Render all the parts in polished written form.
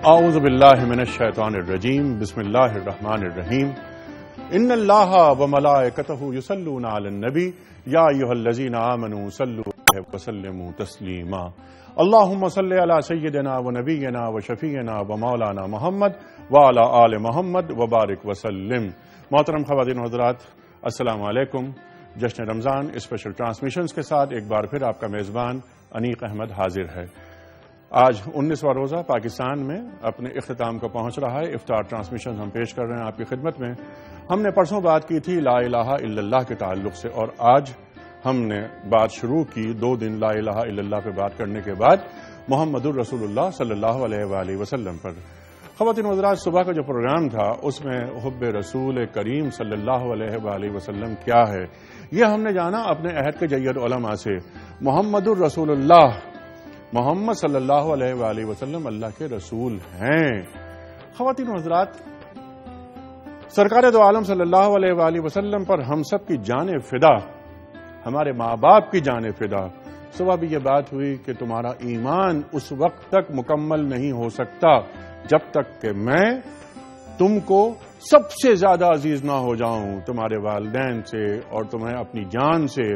اعوذ باللہ من الشیطان الرجیم بسم اللہ الرحمن الرحیم ان اللہ وملائکتہ یصلون علی النبی یا ایھا الذین آمنوا صلوا علیہ وسلموا تسلیما اللہم صل علی سیدنا ونبینا وشفیعنا ومولانا محمد وعلی آل محمد وبارک وسلم۔ محترم خواتین و حضرات، السلام علیکم۔ جشن رمضان اسپیشل ٹرانسمیشنز کے ساتھ ایک بار پھر آپ کا میزبان انیق احمد حاضر ہے۔ آج 19واں روزہ پاکستان میں اپنے اختتام کو پہنچ رہا ہے۔ افطار ٹرانسمیشن ہم پیش کر رہے ہیں آپ کی خدمت میں۔ ہم نے پرسوں بات کی تھی لا الہ الا اللہ کے تعلق سے، اور آج ہم نے بات شروع کی 2 دن لا الہ الا اللہ پہ بات کرنے کے بعد محمد الرسول اللہ صلی اللہ علیہ وآلہ وسلم پر۔ خواتین و حضرات، صبح کا جو پروگرام تھا اس میں حب رسول کریم صلی اللہ علیہ وآلہ وسلم کیا ہے یہ ہم نے جانا اپنے عہد کے جید علماء سے۔ محمد الرسول اللہ، محمد صلی اللہ علیہ وآلہ وسلم اللہ کے رسول ہیں۔ خواتین و حضرات، سرکار دو عالم صلی اللہ علیہ وآلہ وسلم پر ہم سب کی جانیں فدا، ہمارے ماں باپ کی جانیں فدا۔ صبح بھی یہ بات ہوئی کہ تمہارا ایمان اس وقت تک مکمل نہیں ہو سکتا جب تک کہ میں تم کو سب سے زیادہ عزیز نہ ہو جاؤں، تمہارے والدین سے اور تمہیں اپنی جان سے۔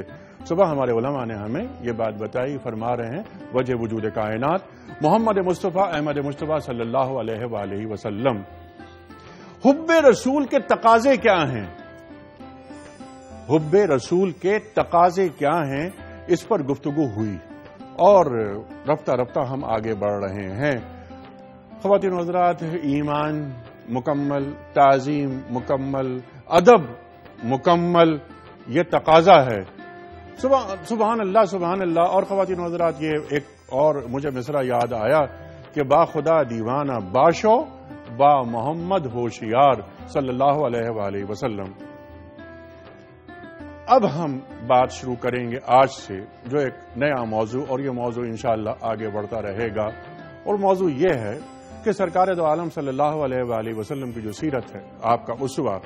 صبح ہمارے علماء نے ہمیں یہ بات بتائی، فرما رہے ہیں وجہ وجود کائنات محمد مصطفیٰ احمد مصطفیٰ صلی اللہ علیہ وآلہ وسلم۔ حب رسول کے تقاضے کیا ہیں؟ حب رسول کے تقاضے کیا ہیں، اس پر گفتگو ہوئی اور رفتہ رفتہ ہم آگے بڑھ رہے ہیں۔ خواتین و حضرات، ایمان مکمل، تعظیم مکمل، ادب مکمل، یہ تقاضا ہے۔ سبحان اللہ سبحان اللہ۔ اور خواتین و حضرات، یہ ایک اور مجھے مصرع یاد آیا کہ با خدا دیوانہ باشو با محمد ہوشیار صلی اللہ علیہ وآلہ وسلم۔ اب ہم بات شروع کریں گے آج سے جو ایک نیا موضوع، اور یہ موضوع انشاءاللہ آگے بڑھتا رہے گا، اور موضوع یہ ہے کہ سرکار دو عالم صلی اللہ علیہ وآلہ وسلم کی جو سیرت ہے، آپ کا اسوہ،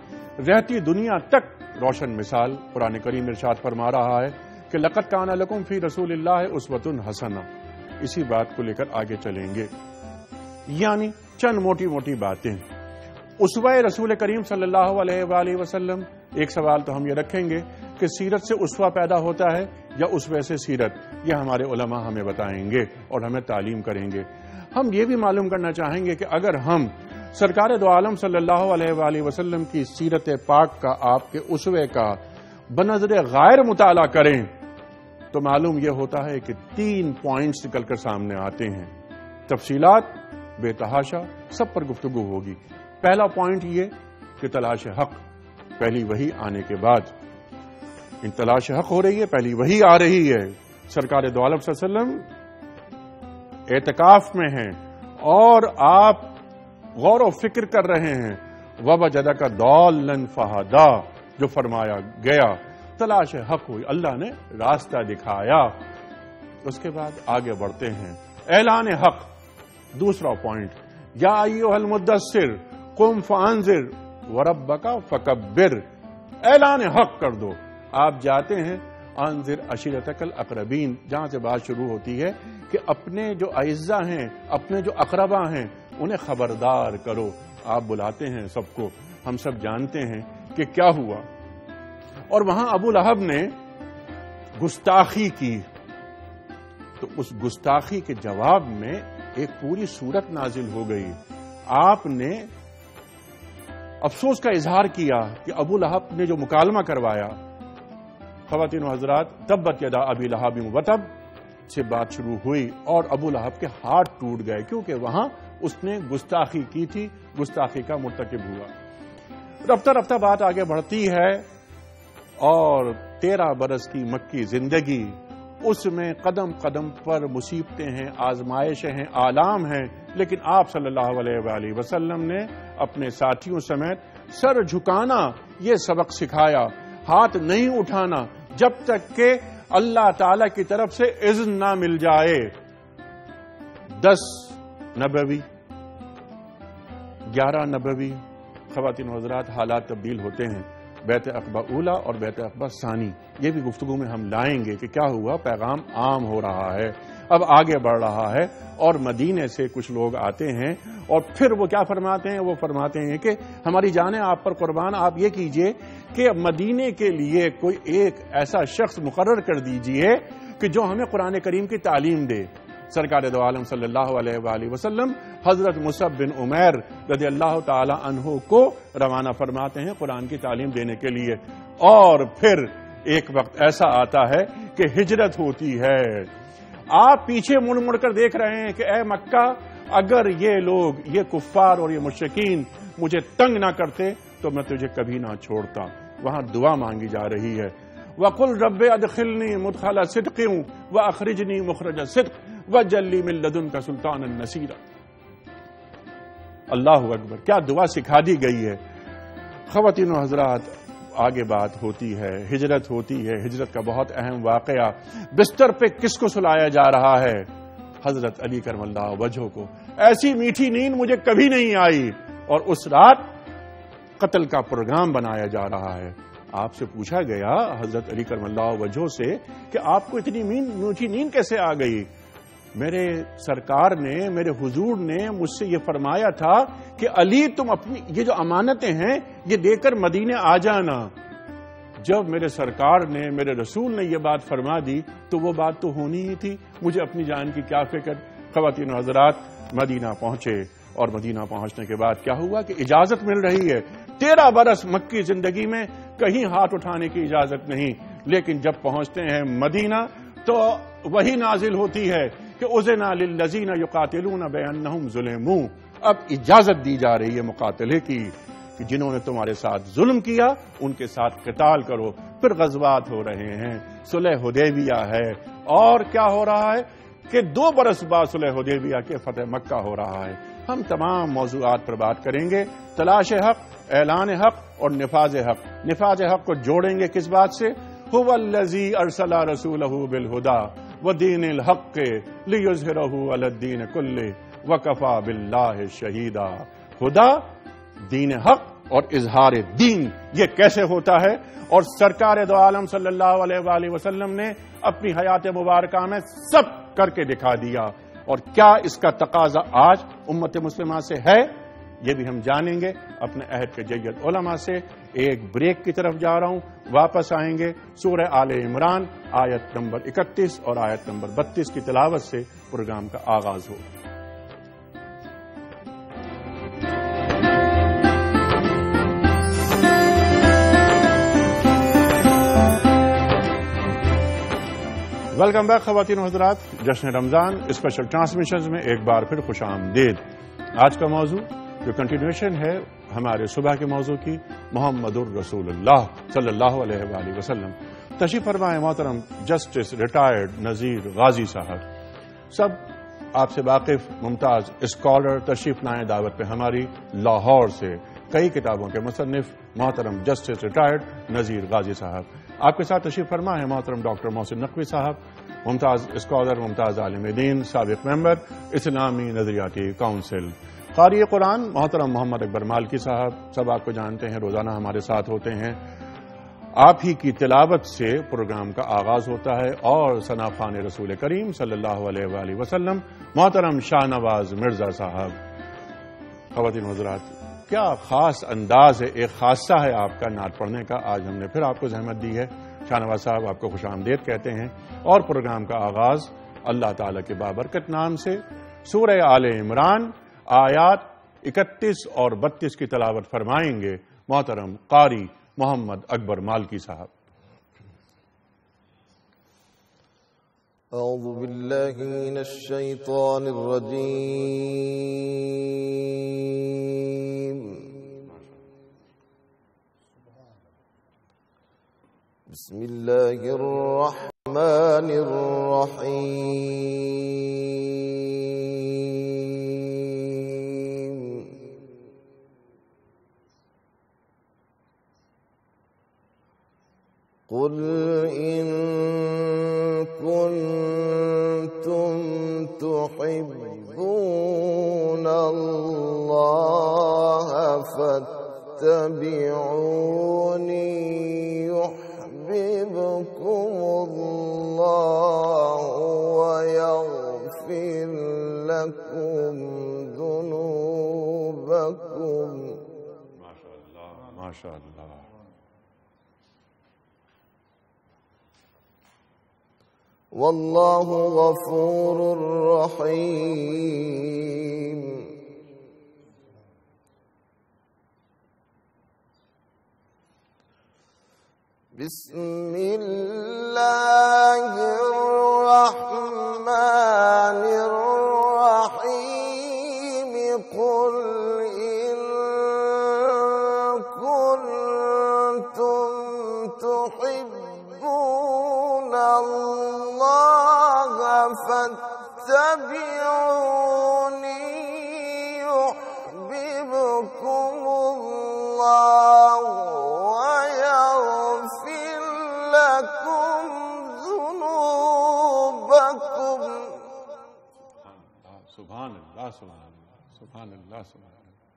رہتی دنیا تک روشن مثال۔ قرآن کریم ارشاد فرما رہا ہے کہ لقد کان لکم فی رسول اللہ اسوۃ حسنہ۔ اسی بات کو لے کر آگے چلیں گے، یعنی چند موٹی موٹی باتیں۔ اسوہ رسول کریم صلی اللہ علیہ وآلہ وسلم، ایک سوال تو ہم یہ رکھیں گے کہ سیرت سے اسوہ پیدا ہوتا ہے یا اسوہ سے سیرت؟ یہ ہمارے علماء ہمیں بتائیں گے اور ہمیں تعلیم کریں گے۔ ہم یہ بھی معلوم کرنا چاہیں گے کہ اگر ہم سرکار دو عالم صلی اللہ علیہ وآلہ وسلم کی سیرت پاک کا، آپ کے اسوے کا بنظر غائر مطالعہ کریں تو معلوم یہ ہوتا ہے کہ 3 پوائنٹس نکل کر سامنے آتے ہیں۔ تفصیلات بے تحاشا سب پر گفتگو ہوگی۔ پہلا پوائنٹ یہ کہ تلاش حق، پہلی وحی آنے کے بعد ان تلاش حق ہو رہی ہے، پہلی وحی آ رہی ہے، سرکار دو عالم صلی اللہ علیہ وسلم اعتکاف میں ہیں اور آپ غور و فکر کر رہے ہیں۔ وَوَجَدَكَ ضَالًّا فَهَدَىٰ، جو فرمایا گیا، تلاش حق ہوئی، اللہ نے راستہ دکھایا۔ اس کے بعد آگے بڑھتے ہیں، اعلان حق، دوسرا پوائنٹ، یا ایھا المدثر قم فانذر وربک فکبر، اعلان حق کر دو۔ آپ جاتے ہیں انذر عشیرتک الاقربین، جہاں سے بات شروع ہوتی ہے کہ اپنے جو اعزہ ہیں، اپنے جو اقربا ہیں، انہیں خبردار کرو۔ آپ بلاتے ہیں سب کو، ہم سب جانتے ہیں کہ کیا ہوا۔ اور وہاں ابو لہب نے گستاخی کی، تو اس گستاخی کے جواب میں ایک پوری سورت نازل ہو گئی۔ آپ نے افسوس کا اظہار کیا کہ ابو لہب نے جو مکالمہ کروایا۔ خواتین و حضرات، تبت یدا ابی لہب وتب سے بات شروع ہوئی اور ابو لہب کے ہاتھ ٹوٹ گئے، کیونکہ وہاں اس نے گستاخی کی تھی، گستاخی کا مرتکب ہوا۔ رفتہ رفتہ بات آگے بڑھتی ہے اور 13 برس کی مکی زندگی، اس میں قدم قدم پر مصیبتیں ہیں، آزمائشیں ہیں، آلام ہیں، لیکن آپ صلی اللہ علیہ وآلہ وسلم نے اپنے ساتھیوں سمیت سر جھکانا یہ سبق سکھایا، ہاتھ نہیں اٹھانا جب تک کہ اللہ تعالی کی طرف سے اذن نہ مل جائے۔ 10 نبوی، 11 نبوی۔ خواتین و حضرات، حالات تبدیل ہوتے ہیں، بیت عقبہ اولا اور بیت عقبہ ثانی، یہ بھی گفتگو میں ہم لائیں گے کہ کیا ہوا۔ پیغام عام ہو رہا ہے، اب آگے بڑھ رہا ہے اور مدینے سے کچھ لوگ آتے ہیں اور پھر وہ کیا فرماتے ہیں؟ وہ فرماتے ہیں کہ ہماری جانیں آپ پر قربان، آپ یہ کیجئے کہ مدینے کے لیے کوئی ایک ایسا شخص مقرر کر دیجئے کہ جو ہمیں قرآن کریم کی تعلیم دے۔ سرکار دو عالم صلی اللہ علیہ وآلہ وسلم حضرت مصعب بن عمیر رضی اللہ تعالی عنہ کو روانہ فرماتے ہیں قرآن کی تعلیم دینے کے لیے، اور پھر ایک وقت ایسا آتا ہے کہ ہجرت ہوتی ہے۔ آپ پیچھے مڑ مڑ کر دیکھ رہے ہیں کہ اے مکہ، اگر یہ لوگ، یہ کفار اور یہ مشرکین مجھے تنگ نہ کرتے تو میں تجھے کبھی نہ چھوڑتا۔ وہاں دعا مانگی جا رہی ہے، وَقُلْ رَبِّ أَدْخِلْنِي مُدْخَلَ صِدْقٍ وَأَخْرِجْنِي مُخْرَجَ صِدْقٍ وَاجْعَل لِّي مِن لَّدُنكَ سُلْطَانًا نَّصِيرًا۔ اللہ اکبر، کیا دعا سکھا دی گئی ہے۔ خواتین و حضرات، آگے بات ہوتی ہے، ہجرت ہوتی ہے۔ ہجرت کا بہت اہم واقعہ، بستر پہ کس کو سلایا جا رہا ہے؟ حضرت علی کرم اللہ وجہہ کو۔ ایسی میٹھی نیند مجھے کبھی نہیں آئی، اور اس رات قتل کا پروگرام بنایا جا رہا ہے۔ آپ سے پوچھا گیا حضرت علی کرم اللہ وجہہ سے کہ آپ کو اتنی میٹھی نیند کیسے آ گئی؟ میرے سرکار نے، میرے حضور نے مجھ سے یہ فرمایا تھا کہ علی تم اپنی یہ جو امانتیں ہیں یہ دے کر مدینے آ جانا۔ جب میرے سرکار نے، میرے رسول نے یہ بات فرما دی تو وہ بات تو ہونی ہی تھی، مجھے اپنی جان کی کیا فکر۔ خواتین و حضرات، مدینہ پہنچے، اور مدینہ پہنچنے کے بعد کیا ہوا کہ اجازت مل رہی ہے۔ 13 برس مکی زندگی میں کہیں ہاتھ اٹھانے کی اجازت نہیں، لیکن جب پہنچتے ہیں مدینہ تو وہی نازل ہوتی ہے کہ اذن للذین یقاتلون بانہم ظلموا۔ اب اجازت دی جا رہی ہے مقاتلے کی کہ جنہوں نے تمہارے ساتھ ظلم کیا ان کے ساتھ قتال کرو۔ پھر غزوات ہو رہے ہیں، صلح حدیبیہ ہے، اور کیا ہو رہا ہے کہ 2 برس بعد صلح حدیبیہ کے فتح مکہ ہو رہا ہے۔ ہم تمام موضوعات پر بات کریں گے، تلاش حق، اعلان حق اور نفاذ حق۔ نفاذ حق کو جوڑیں گے کس بات سے؟ هو الذی ارسل رسولہ بالہدی ودین الحق لیظہرہ علی الدین کلہ وکفی باللہ شہیدا۔ خدا، دین حق اور اظہار دین، یہ کیسے ہوتا ہے؟ اور سرکار دو عالم صلی اللہ علیہ وآلہ وسلم نے اپنی حیات مبارکہ میں سب کر کے دکھا دیا۔ اور کیا اس کا تقاضا آج امت مسلمہ سے ہے؟ یہ بھی ہم جانیں گے اپنے عہد کے جید علماء سے۔ ایک بریک کی طرف جا رہا ہوں، واپس آئیں گے سورہ آل عمران آیت نمبر 31 اور آیت نمبر 32 کی تلاوت سے پروگرام کا آغاز ہوگا۔ ویلکم بیک خواتین و حضرات، جشن رمضان اسپیشل ٹرانسمیشنز میں ایک بار پھر خوش آمدید۔ آج کا موضوع جو کنٹینیوشن ہے ہمارے صبح کے موضوع کی، محمد الرسول اللہ صلی اللہ علیہ وآلہ وسلم۔ تشریف فرمائے محترم جسٹس ریٹائرڈ نذیر غازی صاحب۔ سب آپ سے واقف ممتاز اسکالر تشریف لائیں دعوت پہ ہماری لاہور سے، کئی کتابوں کے مصنف محترم جسٹس ریٹائرڈ نذیر غازی صاحب۔ آپ کے ساتھ تشریف فرما ہے محترم ڈاکٹر محسن نقوی صاحب، ممتاز اسکالر، ممتاز عالم دین، سابق ممبر اسلامی نظریاتی کونسل۔ قاری قرآن محترم محمد اکبر مالکی صاحب، سب آپ کو جانتے ہیں، روزانہ ہمارے ساتھ ہوتے ہیں۔ آپ ہی کی تلاوت سے پروگرام کا آغاز ہوتا ہے، اور ثنا خوان رسول کریم صلی اللہ علیہ وآلہ وسلم محترم شاہ نواز مرزا صاحب۔ خواتین و حضرات، کیا خاص انداز ہے، ایک خاصہ ہے آپ کا نعت پڑھنے کا۔ آج ہم نے پھر آپ کو زحمت دی ہے۔ شاہ نواز صاحب آپ کو خوش آمدید کہتے ہیں، اور پروگرام کا آغاز اللہ تعالیٰ کے بابرکت نام سے سورہ آل عمران آیات 31 اور 32 کی تلاوت فرمائیں گے محترم قاری محمد اکبر مالکی صاحب۔ اعوذ باللہ من الشیطان الرجیم، بسم اللہ الرحمن الرحیم۔ قل إن كنتم تحبون الله فاتبعوني يحببكم الله ويغفر لكم ذنوبكم ما شاء اللہ ما شاء اللہ واللہ غفور رحیم بسم اللہ الرحمن الرحیم قل ان کنتم تحبون اللہ فاتبعونی يحببكم اللہ ويغفر لكم ذنوبكم سبحان اللہ سبحان اللہ سبحان اللہ سبحان اللہ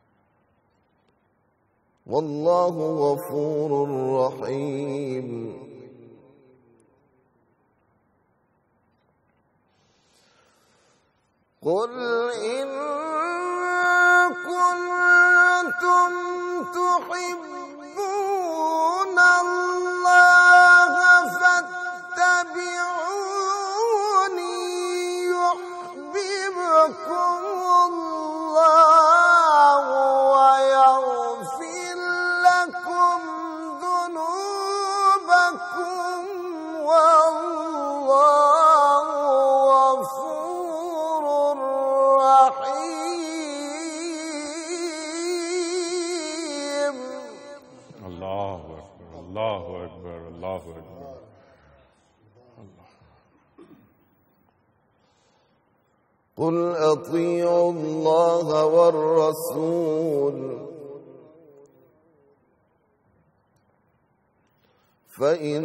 واللہ غفور رحیم قل إن كنتم تحبون الله فاتبعوني يحببكم الله ويغفر لكم ذنوبكم والله غفور رحيم اللہ اکبر اللہ اکبر اللہ اکبر قل أطيعوا الله والرسول فإن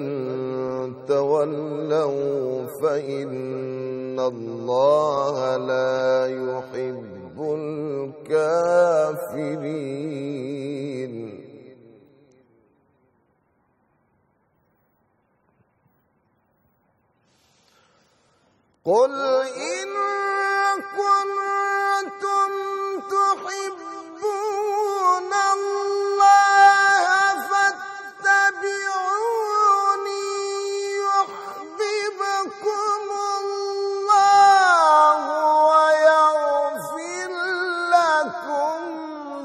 تولوا فإن الله لا يحب الكافرين قل إن كنتم تحبون الله فاتبعوني يحببكم الله ويغفر لكم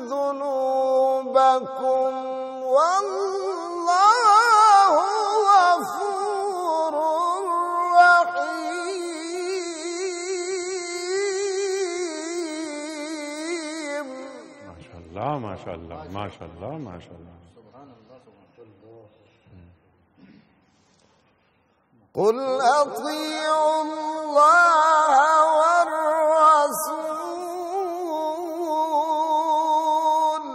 ذنوبكم والله غفور رحيم ما شاء اللہ ما شاء اللہ ما شاء اللہ قل أطيعوا الله والرسول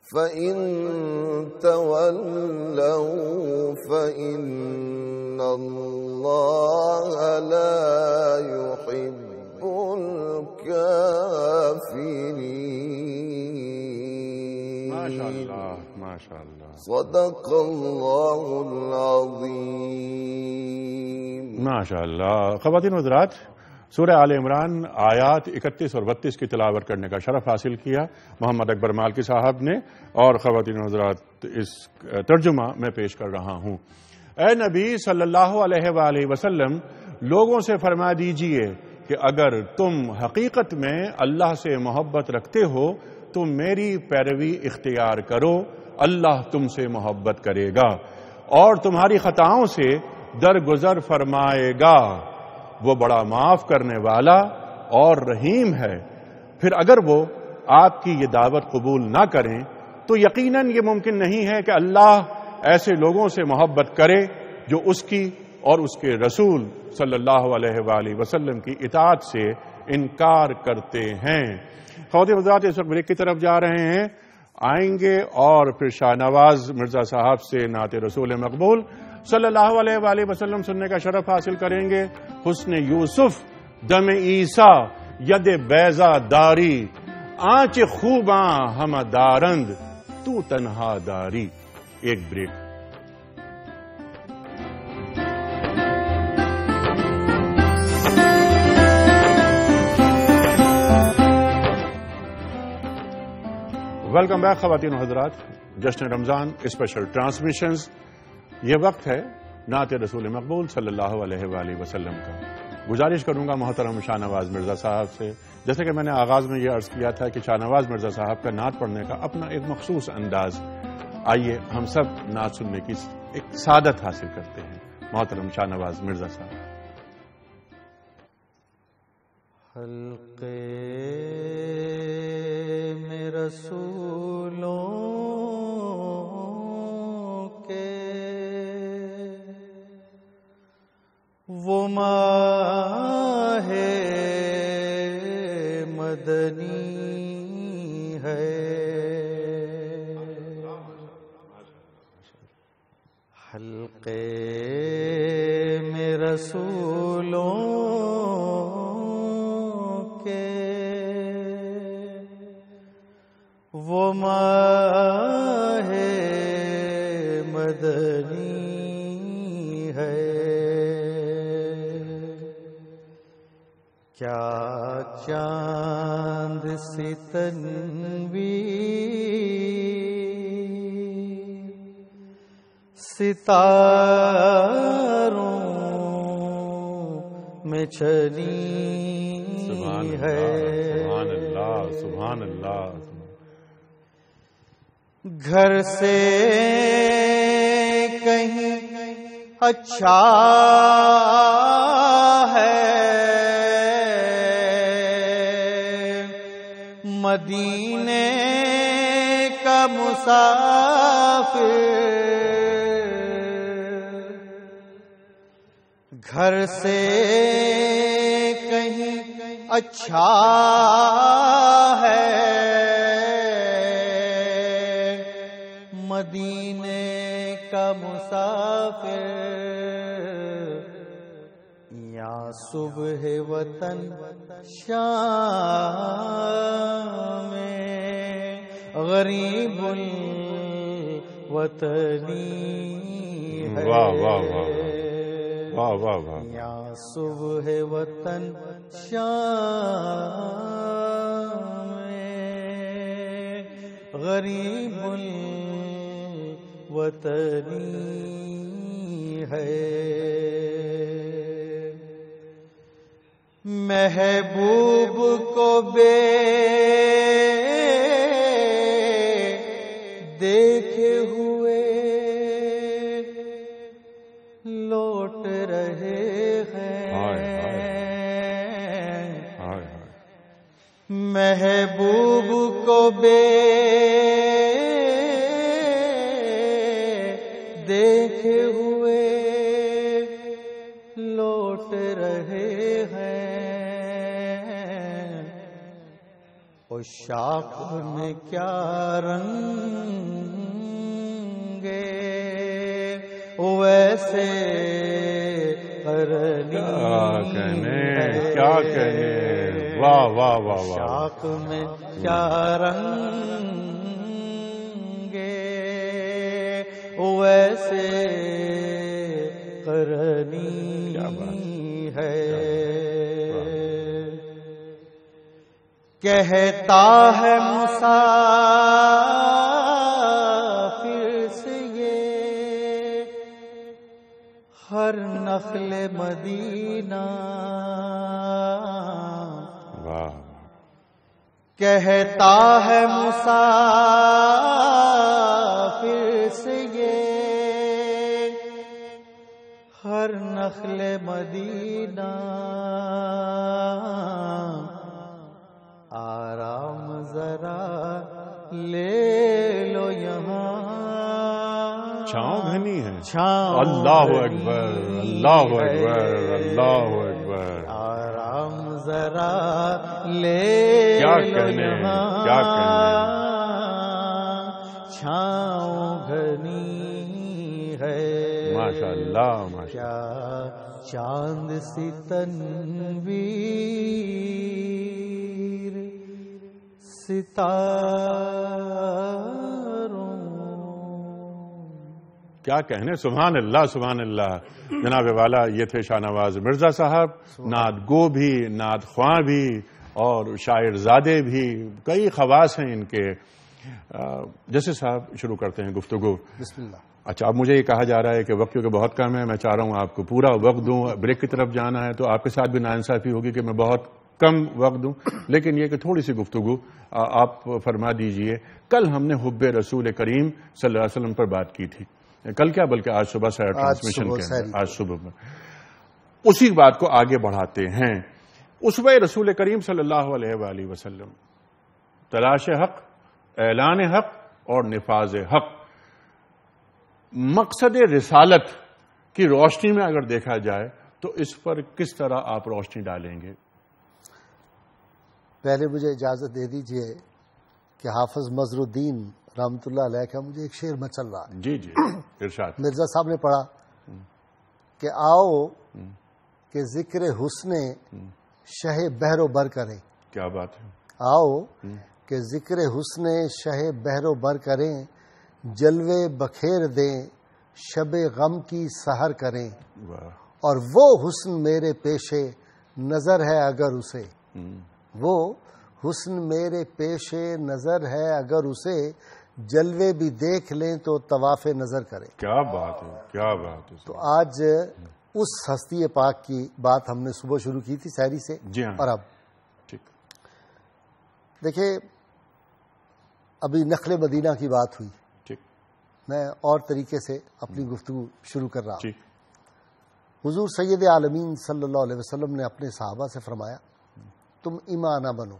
فإن تولوا فإن الله لا يحب الكافرين ما شاء اللہ ما شاء اللہ صدق اللہ العظیم ماشاء اللہ خواتین و حضرات سورہ آل عمران آیات 31 اور 32 کی تلاوت کرنے کا شرف حاصل کیا محمد اکبر مالکی صاحب نے اور خواتین و حضرات اس ترجمہ میں پیش کر رہا ہوں اے نبی صلی اللہ علیہ وآلہ وسلم لوگوں سے فرما دیجئے کہ اگر تم حقیقت میں اللہ سے محبت رکھتے ہو تو میری پیروی اختیار کرو اللہ تم سے محبت کرے گا اور تمہاری خطاؤں سے درگزر فرمائے گا وہ بڑا معاف کرنے والا اور رحیم ہے پھر اگر وہ آپ کی یہ دعوت قبول نہ کریں تو یقیناً یہ ممکن نہیں ہے کہ اللہ ایسے لوگوں سے محبت کرے جو اس کی اور اس کے رسول صلی اللہ علیہ وآلہ وسلم کی اطاعت سے انکار کرتے ہیں خواتین حضرات اس وقت بریک کی طرف جا رہے ہیں آئیں گے اور پھر شاہ نواز مرزا صاحب سے نعت رسول مقبول صلی اللہ علیہ وآلہ وسلم سننے کا شرف حاصل کریں گے حسن یوسف دم عیسیٰ ید بیضا داری آنچ خوباں ہم دارند تو تنہا داری ایک بریک ویلکم بیک خواتین و حضرات. جشن رمضان اسپیشل ٹرانسمیشنز. یہ وقت ہے نعت رسول مقبول صلی اللہ علیہ وآلہ وسلم کا. گزارش کروں گا محترم شاہ نواز مرزا صاحب سے، جیسے کہ میں نے آغاز میں یہ عرض کیا تھا کہ شاہ نواز مرزا صاحب کا نعت پڑھنے کا اپنا ایک مخصوص انداز. آئیے ہم سب نعت سننے کی ایک سعادت حاصل کرتے ہیں. محترم شاہ نواز مرزا صاحب. حلقے میں رسولوں کے وہ ماہ مدنی ہے. حلقے میں رسولوں وہ ماہ مدنی ہے. کیا چاند سی تنویر ستاروں میں چلی ہے. سبحان اللہ سبحان اللہ. گھر سے کہیں اچھا ہے مدینے کا مسافر. گھر سے کہیں اچھا ہے مدینے کا مسافر. یا صبح وطن شام میں غریب الوطنی ہے. واہ واہ واہ واہ واہ واہ. یا صبح وطن شام میں غریب وطنی ہے. محبوب کو بے دیکھے ہوئے لوٹ رہے ہیں. محبوب کو بے دیکھے ہوئے لوٹ رہے ہیں. عشاق میں کیا رنگے ویسے کیا کہنے. واہ واہ واہ. عشاق میں کیا رنگے ویسے کرنی ہے. کہتا ہے مسافر سے یہ ہر نخل مدینہ. کہتا ہے مسافر سے یہ ہر نخل مدینہ. آرام ذرا لے لو یہاں چھاؤں گھنی ہے. چھاؤں اللہ اکبر اللہ اکبر اللہ اکبر. آرام ذرا لے کیا لو کہنے یہاں کیا کہنے. چھاؤں گھنی ہے. ماشاء اللہ ماشاء. کیا چاند سی تنویر ستاروں. کیا کہنے. سبحان اللہ سبحان اللہ. جناب والا یہ تھے شاہ نواز مرزا صاحب. نعت گو بھی، نعت خواں بھی اور شاعر زادے بھی. کئی خواص ہیں ان کے. جیسے صاحب شروع کرتے ہیں گفتگو. بسم اللہ. اچھا، اب مجھے یہ کہا جا رہا ہے کہ وقت کیونکہ بہت کم ہے، میں چاہ رہا ہوں آپ کو پورا وقت دوں. بریک کی طرف جانا ہے تو آپ کے ساتھ بھی ناانصافی ہوگی کہ میں بہت کم وقت دوں، لیکن یہ کہ تھوڑی سی گفتگو آپ فرما دیجئے. کل ہم نے حب رسول کریم صلی اللہ علیہ وسلم پر بات کی تھی. کل کیا بلکہ آج صبح سیر ٹرانسمیشن کے اندر، آج صبح میں اسی بات کو آگے بڑھاتے ہیں. اسوہ رسول کریم صلی اللہ علیہ وآلہ وسلم، تلاش حق، اعلان حق اور نفاذ حق. مقصد رسالت کی روشنی میں اگر دیکھا جائے تو اس پر کس طرح آپ روشنی ڈالیں گے؟ پہلے مجھے اجازت دے دیجئے کہ حافظ مظہر الدین رحمۃ اللہ علیہ کا مجھے ایک شعر میں چل رہا ہے. جی جی ارشاد. مرزا صاحب نے پڑھا کہ آؤ کہ ذکر حسن شہ بحر و بر کریں. کیا بات ہے. آؤ کہ ذکر حسن شہ بحر و بر کریں، جلوے بکھیر دیں، شب غم کی سحر کریں. اور وہ حسن میرے پیشے نظر ہے اگر اسے، وہ حسن میرے پیشے نظر ہے اگر اسے، جلوے بھی دیکھ لیں تو طواف نظر کریں. کیا بات ہے، کیا بات ہے. تو آج اس ہستی پاک کی بات ہم نے صبح شروع کی تھی سحری سے. جی ہاں. اور اب ٹھیک دیکھیں، ابھی نخل مدینہ کی بات ہوئی. ٹھیک. میں اور طریقے سے اپنی گفتگو شروع کر رہا ہوں. ٹھیک. حضور سید عالمین صلی اللہ علیہ وسلم نے اپنے صحابہ سے فرمایا تم اماں نہ بنو.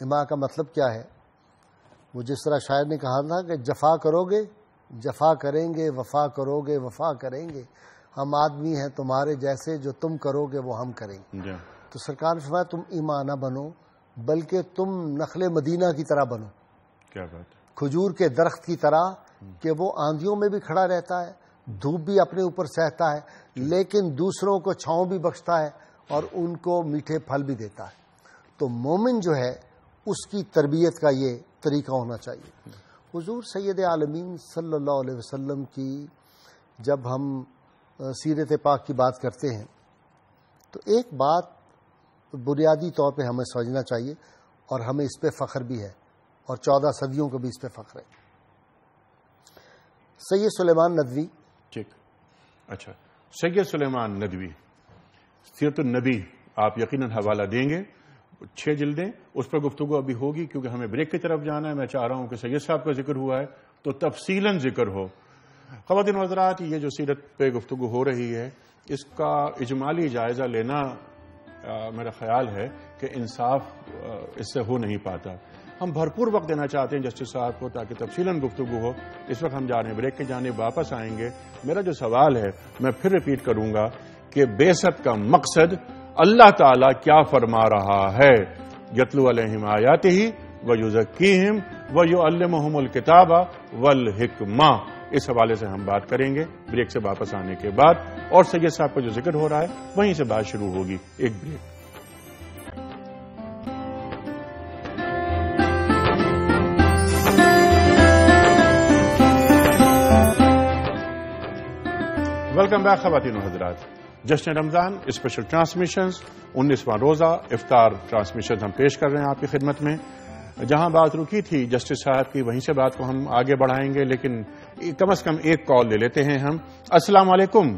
اماں کا مطلب کیا ہے؟ وہ جس طرح شاعر نے کہا تھا کہ جفا کرو گے جفا کریں گے، وفا کرو گے وفا کریں گے، ہم آدمی ہیں تمہارے جیسے، جو تم کرو گے وہ ہم کریں گے. تو سرکار نے فرمایا تم اماں نہ بنو بلکہ تم نخل مدینہ کی طرح بنو. کیا بات ہے. کھجور کے درخت کی طرح کہ وہ آندھیوں میں بھی کھڑا رہتا ہے، دھوپ بھی اپنے اوپر سہتا ہے، لیکن دوسروں کو چھاؤں بھی بخشتا ہے اور ان کو میٹھے پھل بھی دیتا ہے. تو مومن جو ہے اس کی تربیت کا یہ طریقہ ہونا چاہیے. حضور سید عالمین صلی اللہ علیہ وسلم کی جب ہم سیرت پاک کی بات کرتے ہیں تو ایک بات بنیادی طور پہ ہمیں سمجھنا چاہیے، اور ہمیں اس پہ فخر بھی ہے، اور 14 صدیوں کو بھی اس پہ فخر ہے. سید سلیمان ندوی. ٹھیک. اچھا، سید سلیمان ندوی سیرت النبی آپ یقیناً حوالہ دیں گے. 6 جلدیں، اس پر گفتگو ابھی ہوگی کیونکہ ہمیں بریک کی طرف جانا ہے. میں چاہ رہا ہوں کہ سید صاحب کا ذکر ہوا ہے تو تفصیلاً ذکر ہو. خواتین و حضرات، یہ جو سیرت پہ گفتگو ہو رہی ہے اس کا اجمالی جائزہ لینا میرا خیال ہے کہ انصاف اس سے ہو نہیں پاتا. ہم بھرپور وقت دینا چاہتے ہیں جسٹس صاحب کو تاکہ تفصیلاً گفتگو ہو. اس وقت ہم جا رہے ہیں بریک کی جانب، واپس آئیں گے. میرا جو سوال ہے میں پھر ریپیٹ کروں گا کہ بعثت کا مقصد اللہ تعالیٰ کیا فرما رہا ہے. یتلو علیہم آیاتہ ویزکیہم ویعلمہم الکتاب والحکمہ. اس حوالے سے ہم بات کریں گے بریک سے واپس آنے کے بعد، اور سید صاحب کا جو ذکر ہو رہا ہے وہیں سے بات شروع ہوگی. ایک بریک. ویلکم بیک خواتین و حضرات. جشن رمضان اسپیشل ٹرانسمیشنز 19واں روزہ افطار ٹرانسمیشنز ہم پیش کر رہے ہیں آپ کی خدمت میں. جہاں بات رکی تھی جسٹس صاحب کی وہیں سے بات کو ہم آگے بڑھائیں گے، لیکن کم از کم ایک کال لے لیتے ہیں ہم. السلام علیکم.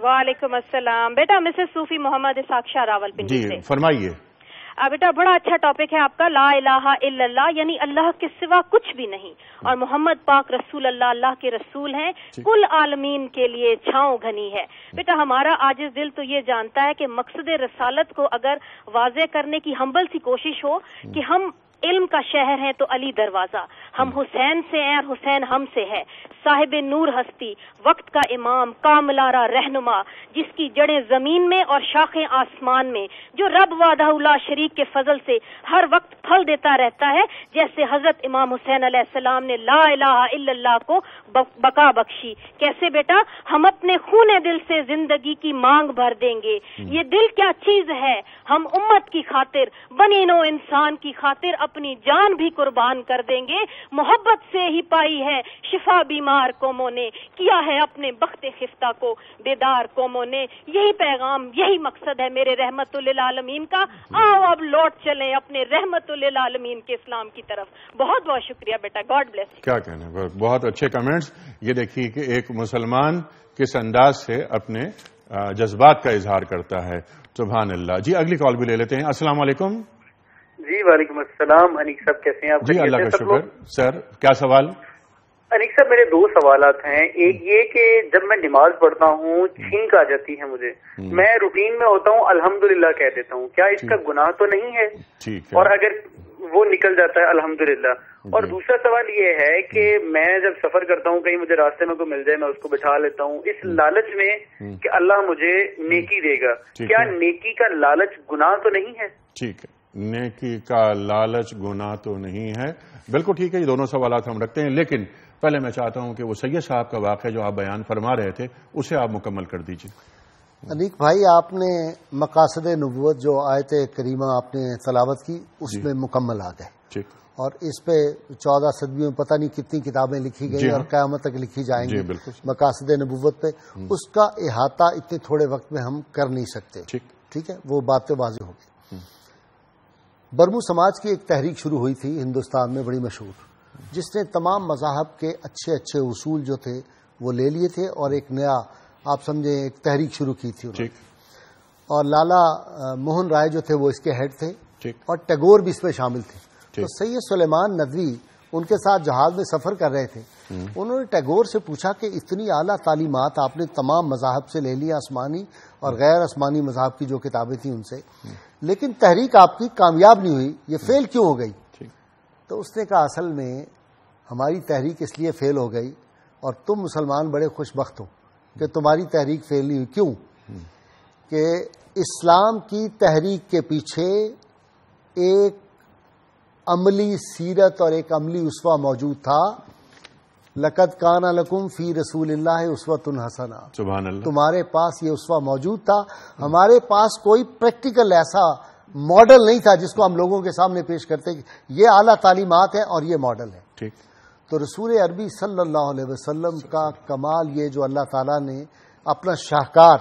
وعلیکم السلام. بیٹا مسز صوفی محمد اسحاق شاہ راولپنڈی سے. جی فرمائیے. بیٹا بڑا اچھا ٹاپک ہے آپ کا، لا الہ الا اللہ، یعنی اللہ کے سوا کچھ بھی نہیں، اور محمد پاک رسول اللہ اللہ کے رسول ہیں، کل عالمین کے لیے چھاؤں گھنی ہے. بیٹا ہمارا عاجز دل تو یہ جانتا ہے کہ مقصد رسالت کو اگر واضح کرنے کی ہمبل سی کوشش ہو کہ ہم علم کا شہر ہیں تو علی دروازہ، ہم حسین سے ہیں اور حسین ہم سے ہے، صاحب نور ہستی، وقت کا امام، کاملارہ رہنما، جس کی جڑیں زمین میں اور شاخیں آسمان میں، جو رب وحدہ لا شریک کے فضل سے ہر وقت پھل دیتا رہتا ہے، جیسے حضرت امام حسین علیہ السلام نے لا الہ الا اللہ کو بقا بخشی. کیسے بیٹا؟ ہم اپنے خون دل سے زندگی کی مانگ بھر دیں گے. یہ دل کیا چیز ہے؟ ہم امت کی خاطر، بنی نو انسان کی خاطر اپنی جان بھی قربان کر دیں گے. محبت سے ہی پائی ہے شفا بیمار قوموں نے, کیا ہے اپنے بخت خفتہ کو بیدار قوموں نے. یہی پیغام, یہی مقصد ہے میرے رحمت للعالمین کا. آؤ اب لوٹ چلیں اپنے رحمت للعالمین کے اسلام کی طرف. بہت بہت شکریہ بیٹا, گاڈ بلیس. کیا کہنا, بہت اچھے کمنٹس. یہ دیکھیے کہ ایک مسلمان کس انداز سے اپنے جذبات کا اظہار کرتا ہے. سبحان اللہ. جی اگلی کال بھی لے لیتے ہیں. السلام علیکم. جی وعلیکم السلام. انیق صاحب کیسے ہیں آپ؟ جی اللہ کا شکر. سر کیا سوال؟ انیق صاحب میرے 2 سوالات ہیں. ایک یہ کہ جب میں نماز پڑھتا ہوں چھینک آ جاتی ہے مجھے, میں روٹین میں ہوتا ہوں الحمدللہ کہہ دیتا ہوں, کیا اس کا گناہ تو نہیں ہے؟ ٹھیک ہے. اور اگر وہ نکل جاتا ہے الحمدللہ. اور دوسرا سوال یہ ہے کہ میں جب سفر کرتا ہوں, کہیں مجھے راستے میں کوئی مل جائے, میں اس کو بٹھا لیتا ہوں اس لالچ میں کہ اللہ مجھے نیکی دے گا. کیا نیکی کا لالچ گناہ تو نہیں ہے؟ ٹھیک ہے, نیکی کا لالچ گناہ تو نہیں ہے. بالکل ٹھیک ہے. یہ دونوں سوالات ہم رکھتے ہیں, لیکن پہلے میں چاہتا ہوں کہ وہ سید صاحب کا واقعہ جو آپ بیان فرما رہے تھے اسے آپ مکمل کر دیجیے. انیق بھائی, آپ نے مقاصد نبوت جو آیت کریمہ آپ نے تلاوت کی اس میں مکمل آ گئے. ٹھیک. اور اس پہ 14 صدیوں میں پتہ نہیں کتنی کتابیں لکھی گئی اور قیامت تک لکھی جائیں گی مقاصد نبوت پہ. اس کا احاطہ اتنے تھوڑے وقت میں ہم کر نہیں سکتے. ٹھیک ہے, وہ باتیں واضح ہو گئی. برمو سماج کی ایک تحریک شروع ہوئی تھی ہندوستان میں, بڑی مشہور, جس نے تمام مذاہب کے اچھے اچھے اصول جو تھے وہ لے لیے تھے اور ایک نیا, آپ سمجھیں, ایک تحریک شروع کی تھی. اور لالا موہن رائے جو تھے وہ اس کے ہیڈ تھے, اور ٹیگور بھی اس میں شامل تھے. تو سید سلیمان ندوی ان کے ساتھ جہاز میں سفر کر رہے تھے. انہوں نے ٹیگور سے پوچھا کہ اتنی اعلیٰ تعلیمات آپ نے تمام مذاہب سے لے لی, آسمانی اور غیر آسمانی مذاہب کی جو کتابیں تھیں ان سے, لیکن تحریک آپ کی کامیاب نہیں ہوئی, یہ فیل کیوں ہو گئی؟ تو اس نے کہا اصل میں ہماری تحریک اس لیے فیل ہو گئی اور تم مسلمان بڑے خوش بخت ہو کہ تمہاری تحریک فیل نہیں ہوئی. کیوں؟ کہ اسلام کی تحریک کے پیچھے ایک عملی سیرت اور ایک عملی اسوہ موجود تھا. لقد کان لکم فی رسول اللہ اسوۃ حسنہ. سبحان اللہ. تمہارے پاس یہ اسوہ موجود تھا. ہمارے پاس کوئی پریکٹیکل ایسا ماڈل نہیں تھا جس کو ہم لوگوں کے سامنے پیش کرتے کہ یہ اعلیٰ تعلیمات ہیں اور یہ ماڈل ہے. ٹھیک. تو رسول عربی صلی اللہ علیہ وسلم کا کمال یہ جو اللہ تعالیٰ نے اپنا شاہکار,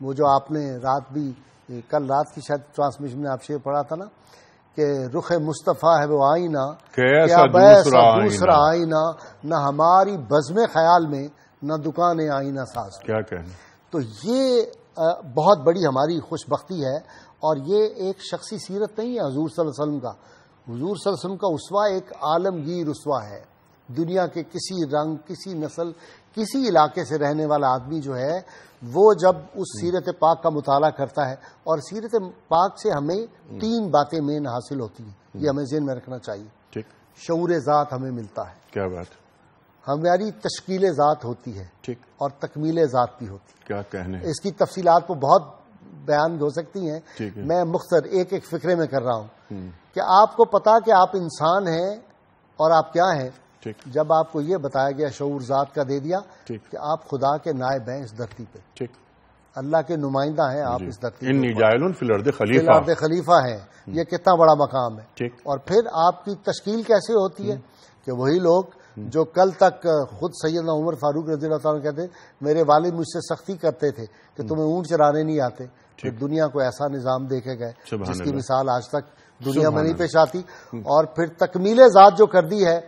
وہ جو آپ نے رات بھی, کل رات کی شاید ٹرانسمیشن میں آپ شعر پڑھا تھا نا کہ رخ مصطفیٰ ہے وہ آئینہ, کیا دوسرا آئینہ, نہ ہماری بزم خیال میں نہ دکان آئینہ ساز. کیا کہنا. تو یہ بہت بڑی ہماری خوش بختی ہے, اور یہ ایک شخصی سیرت نہیں ہے حضور صلی اللہ علیہ وسلم کا. حضور صلی اللہ علیہ وسلم کا اسوہ ایک عالمگیر اسوہ ہے. دنیا کے کسی رنگ, کسی نسل, کسی علاقے سے رہنے والا آدمی جو ہے وہ جب اس سیرت پاک کا مطالعہ کرتا ہے, اور سیرت پاک سے ہمیں 3 باتیں مین حاصل ہوتی ہیں, یہ ہمیں ذہن میں رکھنا چاہیے. شعور ذات ہمیں ملتا ہے. کیا بات. ہماری تشکیل ذات ہوتی ہے اور تکمیل ذات بھی ہوتی ہے. کیا کہنے. اس کی تفصیلات کو بہت بیان ہو سکتی ہیں, میں مختصر ایک ایک فکرے میں کر رہا ہوں کہ آپ کو پتا کہ آپ انسان ہیں اور آپ کیا ہیں. جب آپ کو یہ بتایا گیا, شعور ذات کا دے دیا کہ آپ خدا کے نائب ہیں اس دھرتی پہ, اللہ کے نمائندہ ہیں آپ اس دھرتی پہ, انی جاعل فی الارض خلیفہ, الارض خلیفہ ہیں. یہ کتنا بڑا مقام ہے. اور پھر آپ کی تشکیل کیسے ہوتی ہے کہ وہی لوگ جو کل تک خود سیدنا عمر فاروق رضی اللہ تعالیٰ کہتے میرے والد مجھ سے سختی کرتے تھے کہ تمہیں اونٹ چرانے نہیں آتے, پھر دنیا کو ایسا نظام دیکھے گئے جس کی مثال آج تک دنیا میں نہیں پیش آتی. اور پھر تکمیل ذات جو کر دی ہے,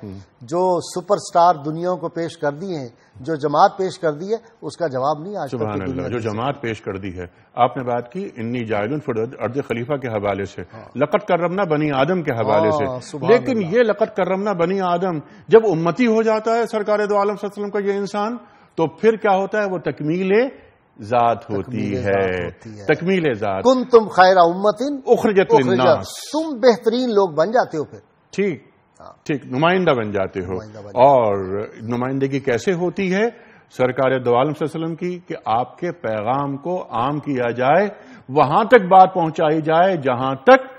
جو سپر سٹار دنیا کو پیش کر دی ہیں, جو جماعت پیش کر دی ہے, اس کا جواب نہیں آج سبحان اللہ. جو جماعت پیش کر دی ہے, آپ نے بات کی انی جاعل فی الارض خلیفہ کے حوالے سے, لقد کرمنا بنی آدم کے حوالے سے. لیکن یہ لقد کرمنا بنی آدم جب امتی ہو جاتا ہے سرکار دو عالم صلی اللہ علیہ وسلم کا یہ انسان, تو پھر کیا ہوتا ہے, وہ تکمیل ذات ہوتی ہے. تکمیل ذات. کنتم خیر امت اخرجت للناس, تم بہترین لوگ بن جاتے ہو. پھر ٹھیک نمائندہ بن جاتے ہو. اور نمائندگی کیسے ہوتی ہے سرکار دو عالم صلی اللہ علیہ وسلم کی, کہ آپ کے پیغام کو عام کیا جائے, وہاں تک بات پہنچائی جائے جہاں تک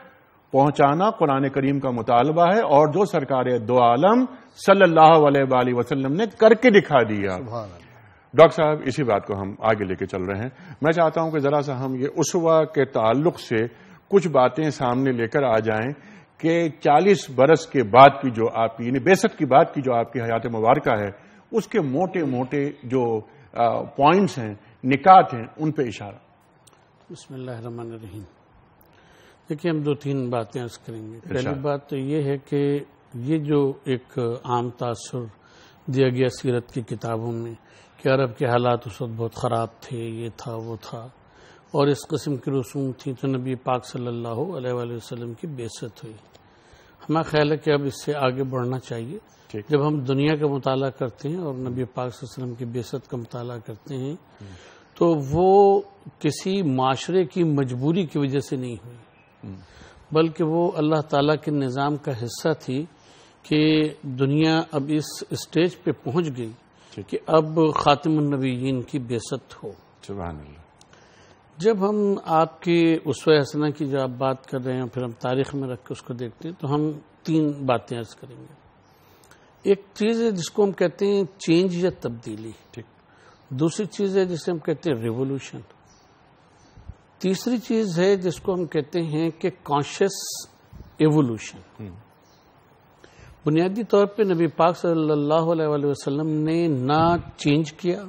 پہنچانا قرآن کریم کا مطالبہ ہے, اور جو سرکار دو عالم صلی اللہ علیہ وآلہ وسلم نے کر کے دکھا دیا. ڈاکٹر صاحب اسی بات کو ہم آگے لے کے چل رہے ہیں. میں چاہتا ہوں کہ ذرا سا ہم یہ اسوہ کے تعلق سے کچھ باتیں سامنے لے کر آ جائیں کہ 40 برس کے بعد کی جو آپ کی یعنی بعثت کی بعد کی جو آپ کی حیات مبارکہ ہے اس کے موٹے موٹے جو پوائنٹس ہیں، نکات ہیں، ان پہ اشارہ۔ بسم اللہ الرحمن الرحیم۔ دیکھیے ہم 2-3 باتیں عرض کریں گے۔ پہلی بات تو یہ ہے کہ یہ جو ایک عام تاثر دیا گیا سیرت کی کتابوں میں کہ عرب کے حالات اس وقت بہت خراب تھے، یہ تھا وہ تھا، اور اس قسم کی رسوم تھی، تو نبی پاک صلی اللہ علیہ وآلہ وسلم کی بعثت ہوئی۔ ہمارا خیال ہے کہ اب اس سے آگے بڑھنا چاہیے۔ جب ہم دنیا کا مطالعہ کرتے ہیں اور نبی پاک صلی اللہ علیہ وسلم کی بعثت کا مطالعہ کرتے ہیں تو وہ کسی معاشرے کی مجبوری کی وجہ سے نہیں ہوئی، بلکہ وہ اللہ تعالیٰ کے نظام کا حصہ تھی کہ دنیا اب اس اسٹیج پہ پہنچ گئی کہ اب خاتم النبیین کی بعثت ہو۔ سبحان اللہ۔ جب ہم آپ کی اسوہ حسنہ کی جو آپ بات کر رہے ہیں پھر ہم تاریخ میں رکھ کے اس کو دیکھتے ہیں تو ہم 3 باتیں عرض کریں گے۔ ایک چیز ہے جس کو ہم کہتے ہیں چینج یا تبدیلی، دوسری چیز ہے جسے ہم کہتے ہیں ریولوشن، تیسری چیز ہے جس کو ہم کہتے ہیں کہ کانشیس ایوولوشن۔ بنیادی طور پہ نبی پاک صلی اللہ علیہ وآلہ وسلم نے نہ چینج کیا،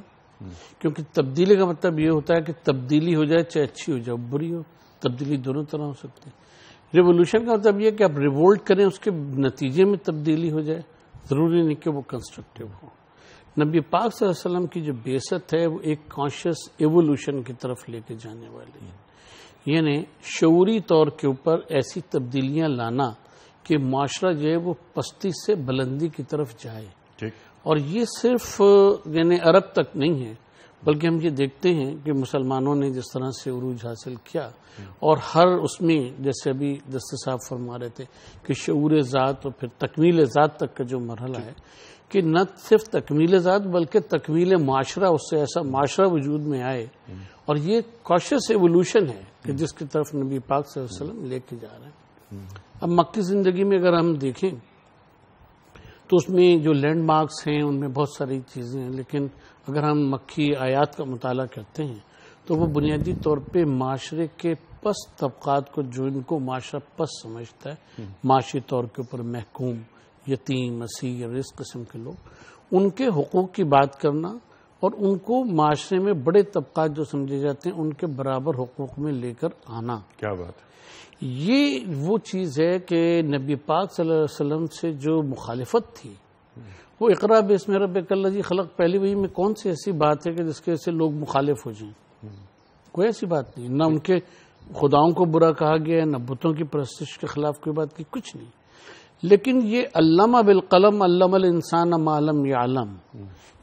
کیونکہ تبدیلی کا مطلب یہ ہوتا ہے کہ تبدیلی ہو جائے، چاہے اچھی ہو جائے بری ہو، تبدیلی دونوں طرح ہو سکتی ہے۔ ریولوشن کا مطلب یہ کہ آپ ریولٹ کریں، اس کے نتیجے میں تبدیلی ہو جائے، ضروری نہیں کہ وہ کنسٹرکٹیو ہو۔ نبی پاک صلی اللہ علیہ وسلم کی جو بعثت ہے وہ ایک کانشیس ایوولوشن کی طرف لے کے جانے والی ہے، یعنی شعوری طور کے اوپر ایسی تبدیلیاں لانا کہ معاشرہ جو ہے وہ پستی سے بلندی کی طرف جائے۔ اور یہ صرف یعنی عرب تک نہیں ہے، بلکہ ہم یہ دیکھتے ہیں کہ مسلمانوں نے جس طرح سے عروج حاصل کیا اور ہر اس میں جیسے ابھی دستہ صاحب فرما رہے تھے کہ شعور ذات اور پھر تکمیل ذات تک کا جو مرحلہ ہے کہ نہ صرف تکمیل ذات بلکہ تکمیل معاشرہ، اس سے ایسا معاشرہ وجود میں آئے، اور یہ کانشیس ایوولوشن ہے کہ جس کی طرف نبی پاک صلی اللہ علیہ وسلم لے کے جا رہے ہیں۔ اب مکی زندگی میں اگر ہم دیکھیں تو اس میں جو لینڈ مارکس ہیں ان میں بہت ساری چیزیں ہیں، لیکن اگر ہم مکی آیات کا مطالعہ کرتے ہیں تو وہ بنیادی طور پہ معاشرے کے پست طبقات کو، جو ان کو معاشرہ پست سمجھتا ہے، معاشی طور کے اوپر محکوم، یتیم، اسیر، اس قسم کے لوگ، ان کے حقوق کی بات کرنا اور ان کو معاشرے میں بڑے طبقات جو سمجھے جاتے ہیں ان کے برابر حقوق میں لے کر آنا۔ کیا بات ہے! یہ وہ چیز ہے کہ نبی پاک صلی اللہ علیہ وسلم سے جو مخالفت تھی وہ اقرا باسم ربک الذی خلق، پہلی وحی میں کون سی ایسی بات ہے کہ جس کے سے لوگ مخالف ہو جائیں؟ کوئی ایسی بات نہیں، نہ ان کے خداؤں کو برا کہا گیا، نہ بتوں کی پرستش کے خلاف کوئی بات کی، کچھ نہیں۔ لیکن یہ علامہ بالقلم علم الانسان ما لم یعلم،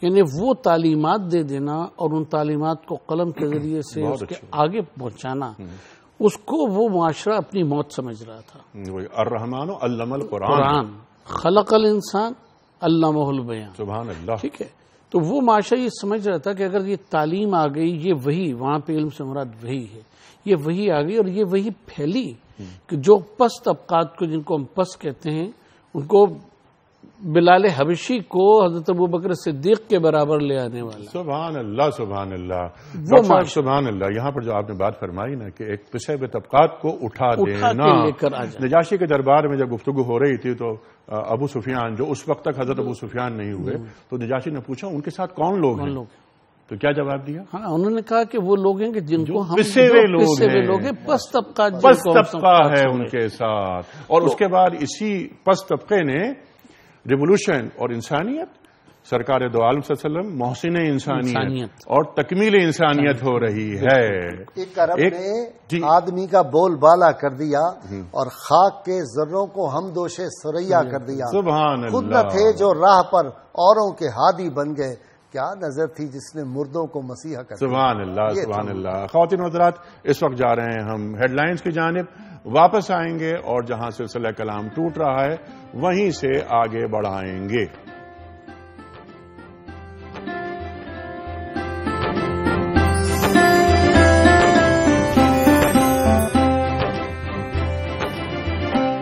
یعنی وہ تعلیمات دے دینا اور ان تعلیمات کو قلم کے ذریعے سے اس کے آگے پہنچانا، اس کو وہ معاشرہ اپنی موت سمجھ رہا تھا۔ الرحمن علم القرآن خلق الانسان علمہ البیان، سبحان اللہ۔ ٹھیک ہے، تو وہ معاشرہ یہ سمجھ رہا تھا کہ اگر یہ تعلیم آ گئی، یہ وہی، وہاں پہ علم سے مراد وہی ہے، یہ وہی آ گئی اور یہ وہی پھیلی کہ جو پست طبقات کو، جن کو ہم پست کہتے ہیں، ان کو بلال حبشی کو حضرت ابوبکر صدیق کے برابر لے آنے والا۔ سبحان اللہ، سبحان اللہ، ڈاکٹر صاحب سبحان اللہ۔ یہاں پر جو آپ نے بات فرمائی نا کہ ایک پسے ہوئے طبقات کو اٹھا دینا، نجاشی کے دربار میں جب گفتگو ہو رہی تھی تو ابو سفیان، جو اس وقت تک حضرت ابو سفیان نہیں ہوئے، تو نجاشی نے پوچھا ان کے ساتھ کون لوگ ہیں؟ تو کیا جواب دیا؟ ہاں، انہوں نے کہا کہ وہ لوگ ہیں کہ جن کو ہم پسے ہوئے لوگ ہیں، پست طبقات، پست طبقہ ہے ان کے ساتھ۔ اور اس کے بعد اسی پست طبقے نے ریولوشن اور انسانیت، سرکار دو عالم صلی اللہ علیہ وسلم محسن انسانیت اور تکمیل انسانیت ہو رہی ہے۔ ایک عرب نے آدمی کا بول بالا کر دیا اور خاک کے ذروں کو حمدوش ثریا کر دیا۔ سبحان اللہ۔ خود نہ تھے جو راہ پر اوروں کے ہادی بن گئے، کیا نظر تھی جس نے مردوں کو مسیحا کر دیا۔ سبحان اللہ، سبحان اللہ۔ خواتین و حضرات، اس وقت جا رہے ہیں ہم ہیڈ لائنز کی جانب، واپس آئیں گے اور جہاں سلسلہ کلام ٹوٹ رہا ہے وہیں سے آگے بڑھائیں گے۔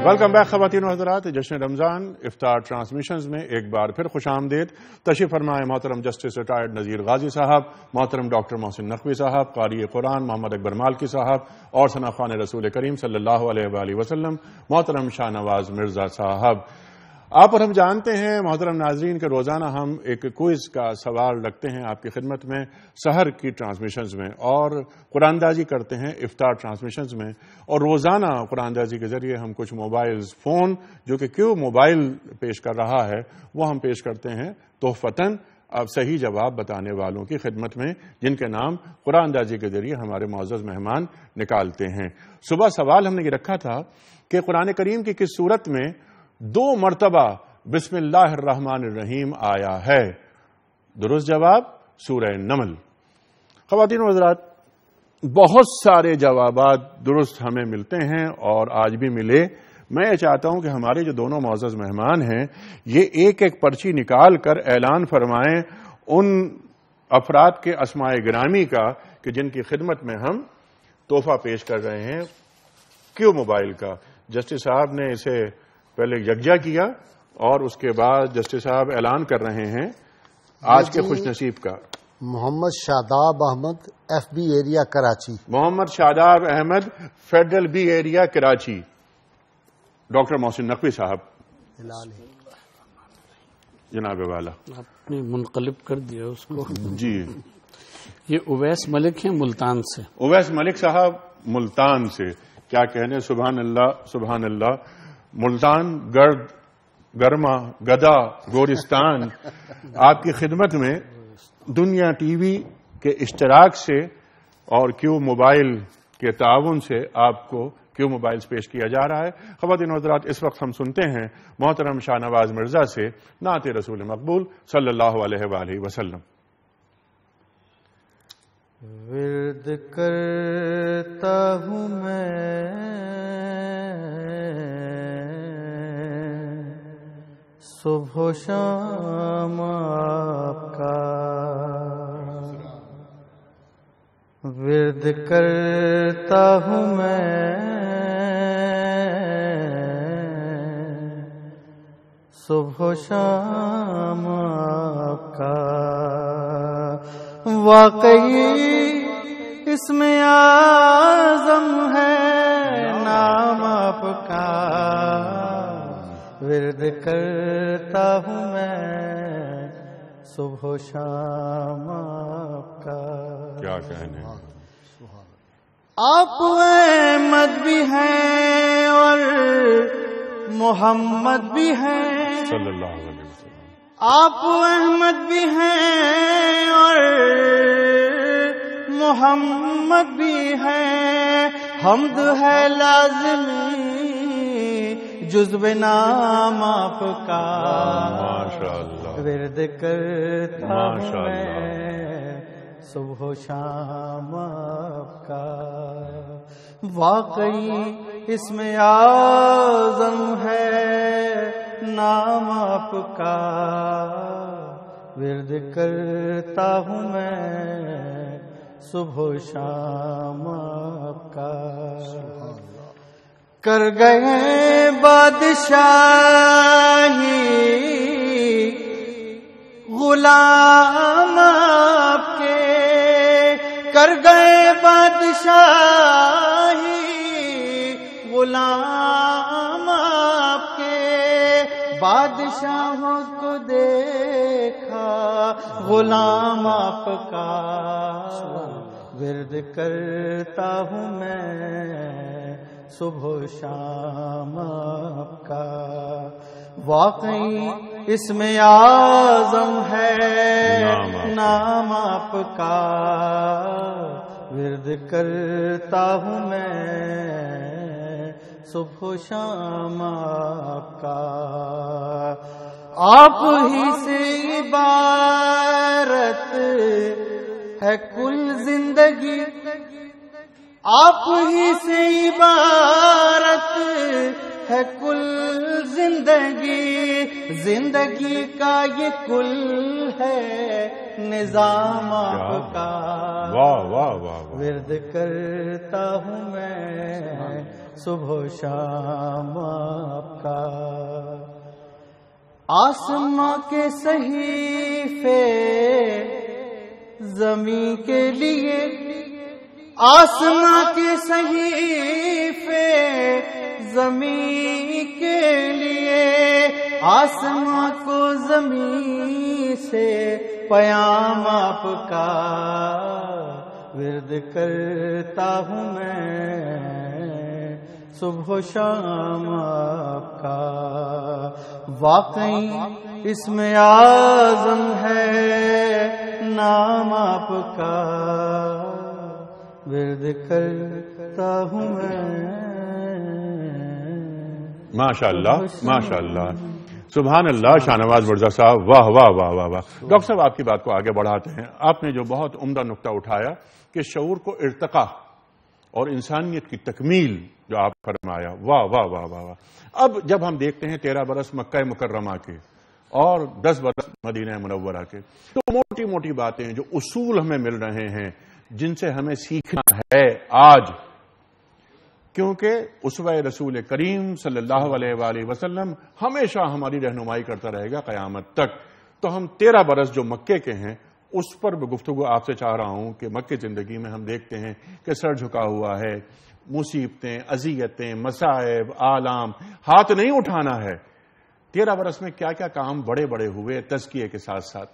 ویلکم بیک خواتین و حضرات، جشن رمضان افطار ٹرانسمیشنز میں ایک بار پھر خوش آمدید۔ تشریف فرمائے محترم جسٹس ریٹائرڈ نذیر غازی صاحب، محترم ڈاکٹر محسن نقوی صاحب، قاری قرآن محمد اکبر مالکی صاحب اور ثنا خوان رسول کریم صلی اللہ علیہ وآلہ وسلم محترم شاہ نواز مرزا صاحب۔ آپ اور ہم جانتے ہیں محترم ناظرین کہ روزانہ ہم ایک کوئز کا سوال رکھتے ہیں آپ کی خدمت میں سحر کی ٹرانسمیشنز میں، اور قرآن اندازی کرتے ہیں افطار ٹرانسمیشنز میں، اور روزانہ قرآن اندازی کے ذریعے ہم کچھ موبائلز فون جو کہ کیوں موبائل پیش کر رہا ہے وہ ہم پیش کرتے ہیں تحفتاً اب صحیح جواب بتانے والوں کی خدمت میں، جن کے نام قرآن اندازی کے ذریعے ہمارے معزز مہمان نکالتے ہیں۔ صبح سوال ہم نے یہ رکھا تھا کہ قرآن کریم کی کس صورت میں 2 مرتبہ بسم اللہ الرحمن الرحیم آیا ہے؟ درست جواب سورہ نمل۔ خواتین و حضرات، بہت سارے جوابات درست ہمیں ملتے ہیں اور آج بھی ملے۔ میں یہ چاہتا ہوں کہ ہمارے جو دونوں معزز مہمان ہیں یہ ایک ایک پرچی نکال کر اعلان فرمائیں ان افراد کے اسماء گرامی کا کہ جن کی خدمت میں ہم تحفہ پیش کر رہے ہیں کیو موبائل کا۔ جسٹس صاحب نے اسے پہلے یکجا کیا اور اس کے بعد جسٹس صاحب اعلان کر رہے ہیں آج کے خوش نصیب کا۔ Muhammad Shadab Ahmed F B area Karachi, Muhammad Shadab Ahmed federal B area Karachi, doctor Mohsin Naqvi sahib جناب والا۔ آپ نے منقلب کر دیا اس کو۔ جی، یہ اویس ملک ہیں ملتان سے۔ اویس ملک صاحب ملتان سے، کیا کہنے، سبحان اللہ سبحان اللہ۔ ملتان گرد گرما گدا گورستان آپ کی خدمت میں دنیا ٹی وی کے اشتراک سے اور کیو موبائل کے تعاون سے آپ کو کیو موبائلز پیش کیا جا رہا ہے۔ خواتین و حضرات، اس وقت ہم سنتے ہیں محترم شاہ نواز مرزا سے نعت رسول مقبول صلی اللہ علیہ وآلہ وسلم۔ ورد کرتا ہوں میں صبح و شام آپ کا، ورد کرتا ہوں میں صبح و شام آپ کا، واقعی اس میں اعظم ہے نام آپ کا، ورد کرتا ہوں میں صبح و شام آپ کا۔ کیا کہنے، آپ احمد بھی ہیں اور محمد بھی ہیں، صلی اللہ علیہ وسلم۔ آپ احمد بھی ہیں اور محمد بھی ہیں، حمد ہے لازمی جزو نام آپ کا، ماشاء اللہ، ورد کرتا ہوں ماشاء اللہ، میں صبح و شام آپ کا، واقعی اس میں اعظم ہے نام آپ کا، ورد کرتا ہوں میں صبح و شام آپ کا، کر گئے بادشاہی غلام آپ کے، کر گئے بادشاہی غلام آپ کے، بادشاہوں کو دیکھا غلام آپ کا، ورد کرتا ہوں میں صبح و شام آپ کا، واقعی اس میں اعظم ہے نام آپ کا، ورد کرتا ہوں میں صبح و شام آپ کا، آپ ہی سے عبارت ہے کل زندگی، آپ ہی سے عبارت ہے کل زندگی، زندگی کا یہ کل ہے نظام آپ کا، واہ واہ واہ، ورد کرتا ہوں میں صبح و شام آپ کا۔ آسماں کے صحیفے زمین کے لیے، آسماں کے صحیفے زمین کے لیے، آسماں کو زمین سے پیام آپ کا ورد کرتا ہوں میں، صبح و شام آپ کا۔ واقعی اس میں اعظم ہے نام آپ کا، ورد کرتا ہوں میں۔ ماشاء اللہ ماشاء اللہ، سبحان اللہ، شاہ نواز مرزا صاحب، واہ واہ واہ واہ واہ۔ ڈاکٹر صاحب آپ کی بات کو آگے بڑھاتے ہیں۔ آپ نے جو بہت عمدہ نقطہ اٹھایا کہ شعور کو ارتقا اور انسانیت کی تکمیل جو آپ فرمایا، واہ واہ واہ واہ واہ۔ اب جب ہم دیکھتے ہیں 13 برس مکہ مکرمہ کے اور 10 برس مدینہ منورہ کے، تو موٹی موٹی باتیں جو اصول ہمیں مل رہے ہیں جن سے ہمیں سیکھنا ہے آج، کیونکہ اسوہ رسول کریم صلی اللہ علیہ وآلہ وسلم ہمیشہ ہماری رہنمائی کرتا رہے گا قیامت تک۔ تو ہم 13 برس جو مکے کے ہیں اس پر بھی گفتگو آپ سے چاہ رہا ہوں کہ مکے زندگی میں ہم دیکھتے ہیں کہ سر جھکا ہوا ہے، مصیبتیں، اذیتیں، مصائب، آلام، ہاتھ نہیں اٹھانا ہے۔ 13 برس میں کیا کیا کام بڑے بڑے ہوئے تزکیے کے ساتھ ساتھ؟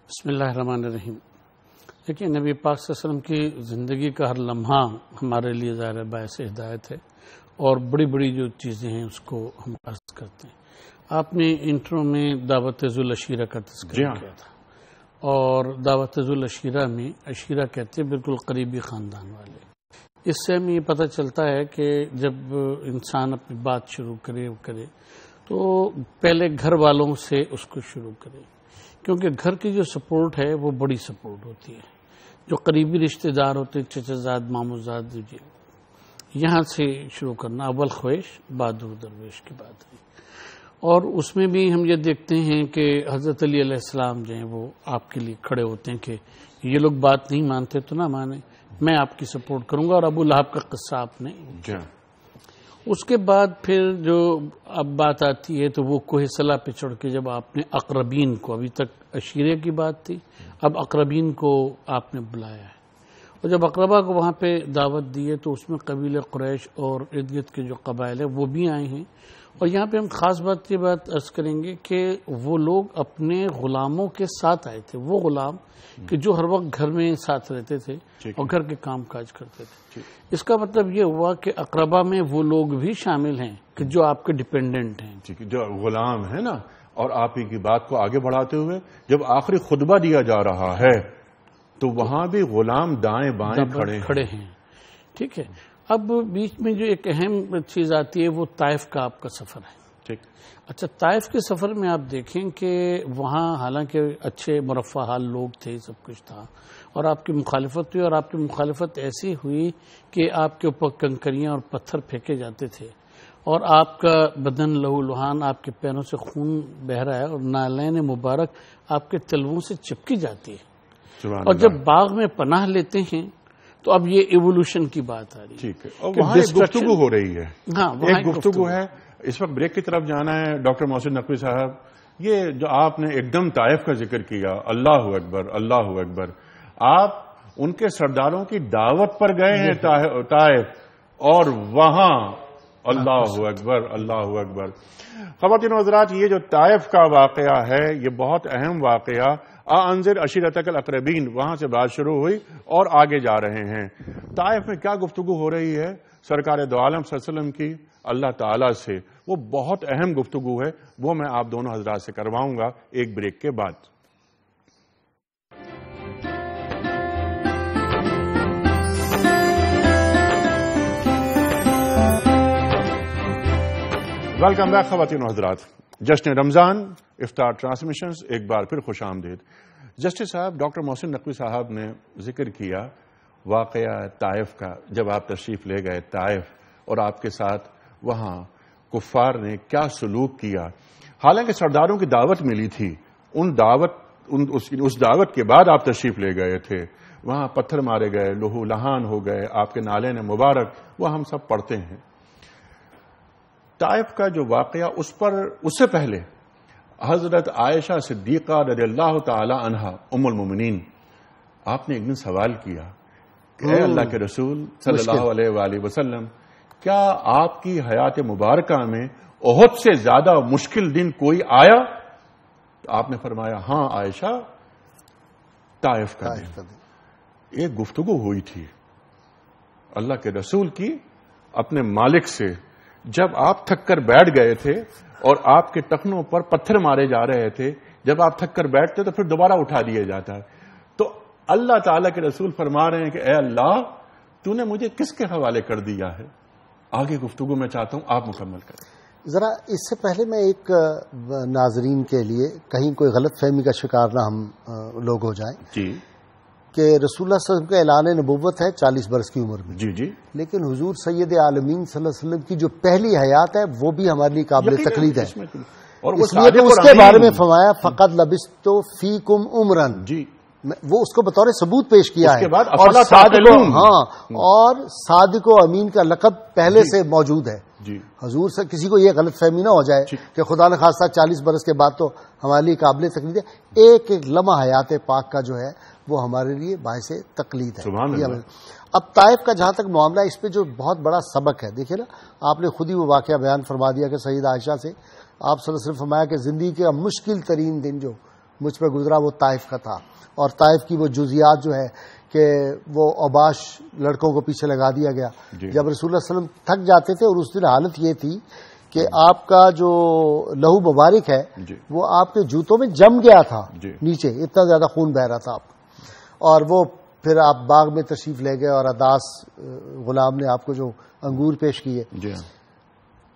بسم اللہ الرحمن الرحیم۔ دیکھیے، نبی پاک صلی اللہ علیہ وسلم کی زندگی کا ہر لمحہ ہمارے لیے ظاہر باعث ہدایت ہے، اور بڑی بڑی جو چیزیں ہیں اس کو ہم عرض کرتے ہیں۔ آپ نے انٹرو میں دعوت ذو العشیرہ کا تذکرہ کیا تھا، اور دعوت ذو العشیرہ میں عشیرہ کہتے ہیں بالکل قریبی خاندان والے۔ اس سے ہمیں یہ پتہ چلتا ہے کہ جب انسان اپنی بات شروع کرے تو پہلے گھر والوں سے اس کو شروع کرے، کیونکہ گھر کی جو سپورٹ ہے وہ بڑی سپورٹ ہوتی ہے۔ جو قریبی رشتہ دار ہوتے ہیں، چچا زاد، مامو زاد، جی، یہاں سے شروع کرنا، اول خویش بعد درویش کی بات ہے۔ اور اس میں بھی ہم یہ دیکھتے ہیں کہ حضرت علی علیہ السلام جو ہیں وہ آپ کے لیے کھڑے ہوتے ہیں کہ یہ لوگ بات نہیں مانتے تو نہ مانیں، میں آپ کی سپورٹ کروں گا۔ اور ابو لہب کا قصہ آپ نے، اس کے بعد پھر جو اب بات آتی ہے تو وہ کوہ صلا پہ چڑھ کے جب آپ نے اقربین کو، ابھی تک عشیرے کی بات تھی، اب اقربین کو آپ نے بلایا ہے، اور جب اقربا کو وہاں پہ دعوت دی ہے تو اس میں قبیلہ قریش اور ارد گرد کے جو قبائل ہیں وہ بھی آئے ہیں۔ اور یہاں پہ ہم خاص بات یہ بات عرض کریں گے کہ وہ لوگ اپنے غلاموں کے ساتھ آئے تھے، وہ غلام کہ جو ہر وقت گھر میں ساتھ رہتے تھے اور گھر کے کام کاج کرتے تھے۔ اس کا مطلب یہ ہوا کہ اقربا میں وہ لوگ بھی شامل ہیں کہ جو آپ کے ڈیپینڈنٹ ہیں، جو غلام ہے نا۔ اور آپ ہی کی بات کو آگے بڑھاتے ہوئے جب آخری خطبہ دیا جا رہا ہے تو وہاں بھی غلام دائیں بائیں کھڑے ہیں۔ ٹھیک ہے، اب بیچ میں جو ایک اہم چیز آتی ہے وہ طائف کا آپ کا سفر ہے۔ ٹھیک، اچھا، طائف کے سفر میں آپ دیکھیں کہ وہاں حالانکہ اچھے مرفہ حال لوگ تھے، سب کچھ تھا، اور آپ کی مخالفت ہوئی، اور آپ کی مخالفت ایسی ہوئی کہ آپ کے اوپر کنکریاں اور پتھر پھینکے جاتے تھے، اور آپ کا بدن لہو لہان، آپ کے پیروں سے خون بہہ رہا ہے، اور نالین مبارک آپ کے تلووں سے چپکی جاتی ہے۔ اور جب باغ میں پناہ لیتے ہیں تو اب یہ ایوولوشن کی بات آ رہی ہے۔ ٹھیک ہے، اور وہاں ایک گفتگو ہو رہی ہے، ہاں ایک گفتگو ہے۔ اس وقت بریک کی طرف جانا ہے۔ ڈاکٹر محسن نقوی صاحب، یہ جو آپ نے ایک دم طائف کا ذکر کیا، اللہ اکبر اللہ اکبر، آپ ان کے سرداروں کی دعوت پر گئے ہیں طائف، اور وہاں اللہ اکبر اللہ اکبر۔ خواتین و حضرات، یہ جو طائف کا واقعہ ہے یہ بہت اہم واقعہ، انذر عشیرتک الاقربین، وہاں سے بات شروع ہوئی اور آگے جا رہے ہیں۔ طائف میں کیا گفتگو ہو رہی ہے سرکار دو عالم صلی اللہ علیہ وسلم کی اللہ تعالیٰ سے، وہ بہت اہم گفتگو ہے، وہ میں آپ دونوں حضرات سے کرواؤں گا ایک بریک کے بعد۔ ویلکم بیک خواتین و حضرات، جشن رمضان افطار ٹرانسمیشنز ایک بار پھر خوش آمدید۔ جسٹس صاحب ڈاکٹر محسن نقوی صاحب نے ذکر کیا واقعہ طائف کا، جب آپ تشریف لے گئے طائف اور آپ کے ساتھ وہاں کفار نے کیا سلوک کیا۔ حالانکہ سرداروں کی دعوت ملی تھی، اس دعوت کے بعد آپ تشریف لے گئے تھے، وہاں پتھر مارے گئے، لہو لہان ہو گئے، آپ کے نالین مبارک وہ ہم سب پڑھتے ہیں۔ طائف کا جو واقعہ اس سے پہلے حضرت عائشہ صدیقہ رضی اللہ تعالی عنہا ام المومنین، آپ نے ایک دن سوال کیا کہ اے اللہ کے رسول صلی اللہ علیہ وآلہ وسلم، کیا آپ کی حیات مبارکہ میں احد سے زیادہ مشکل دن کوئی آیا؟ تو آپ نے فرمایا ہاں عائشہ، طائف کا دن۔ ایک گفتگو ہوئی تھی اللہ کے رسول کی اپنے مالک سے، جب آپ تھک کر بیٹھ گئے تھے اور آپ کے ٹخنوں پر پتھر مارے جا رہے تھے، جب آپ تھک کر بیٹھتے تو پھر دوبارہ اٹھا دیا جاتا ہے، تو اللہ تعالیٰ کے رسول فرما رہے ہیں کہ اے اللہ، تو نے مجھے کس کے حوالے کر دیا ہے؟ آگے گفتگو میں چاہتا ہوں آپ مکمل کریں۔ ذرا اس سے پہلے میں ایک ناظرین کے لیے کہیں کوئی غلط فہمی کا شکار نہ ہم لوگ ہو جائیں جی کہ رسول اللہ صلی اللہ علیہ وسلم کا اعلان نبوت ہے 40 برس کی عمر میں، جی جی، لیکن حضور سید عالمین صلی اللہ علیہ وسلم کی جو پہلی حیات ہے وہ بھی ہمارے لیے قابل تقلید ہے، اور اس لیے تو اس کے بارے میں فرمایا فقط لبثت فیکم عمرا، جی وہ اس کو بطور ثبوت پیش کیا ہے، اور صادق و امین کا لقب پہلے سے موجود ہے۔ جی حضور سے کسی کو یہ غلط فہمی نہ ہو جائے کہ خدا نے خاصہ 40 برس کے بعد تو ہمارے لیے قابل تقلید ہے، ایک ایک لمحہ حیات پاک کا جو ہے وہ ہمارے لیے باعث تقلید ہے۔ اب طائف کا جہاں تک معاملہ، اس پہ جو بہت بڑا سبق ہے، دیکھیں نا، آپ نے خود ہی وہ واقعہ بیان فرما دیا کہ سید عائشہ سے آپ صلی اللہ علیہ وسلم فرمایا کہ زندگی کا مشکل ترین دن جو مجھ پہ گزرا وہ طائف کا تھا، اور طائف کی وہ جزیات جو ہے کہ وہ اوباش لڑکوں کو پیچھے لگا دیا گیا۔ جب رسول اللہ صلی اللہ علیہ وسلم تھک جاتے تھے، اور اس دن حالت یہ تھی کہ آپ کا جو لہو مبارک ہے وہ آپ کے جوتوں میں جم گیا تھا، نیچے اتنا زیادہ خون بہ رہا تھا آپ، اور وہ پھر آپ باغ میں تشریف لے گئے اور عداس غلام نے آپ کو جو انگور پیش کیے،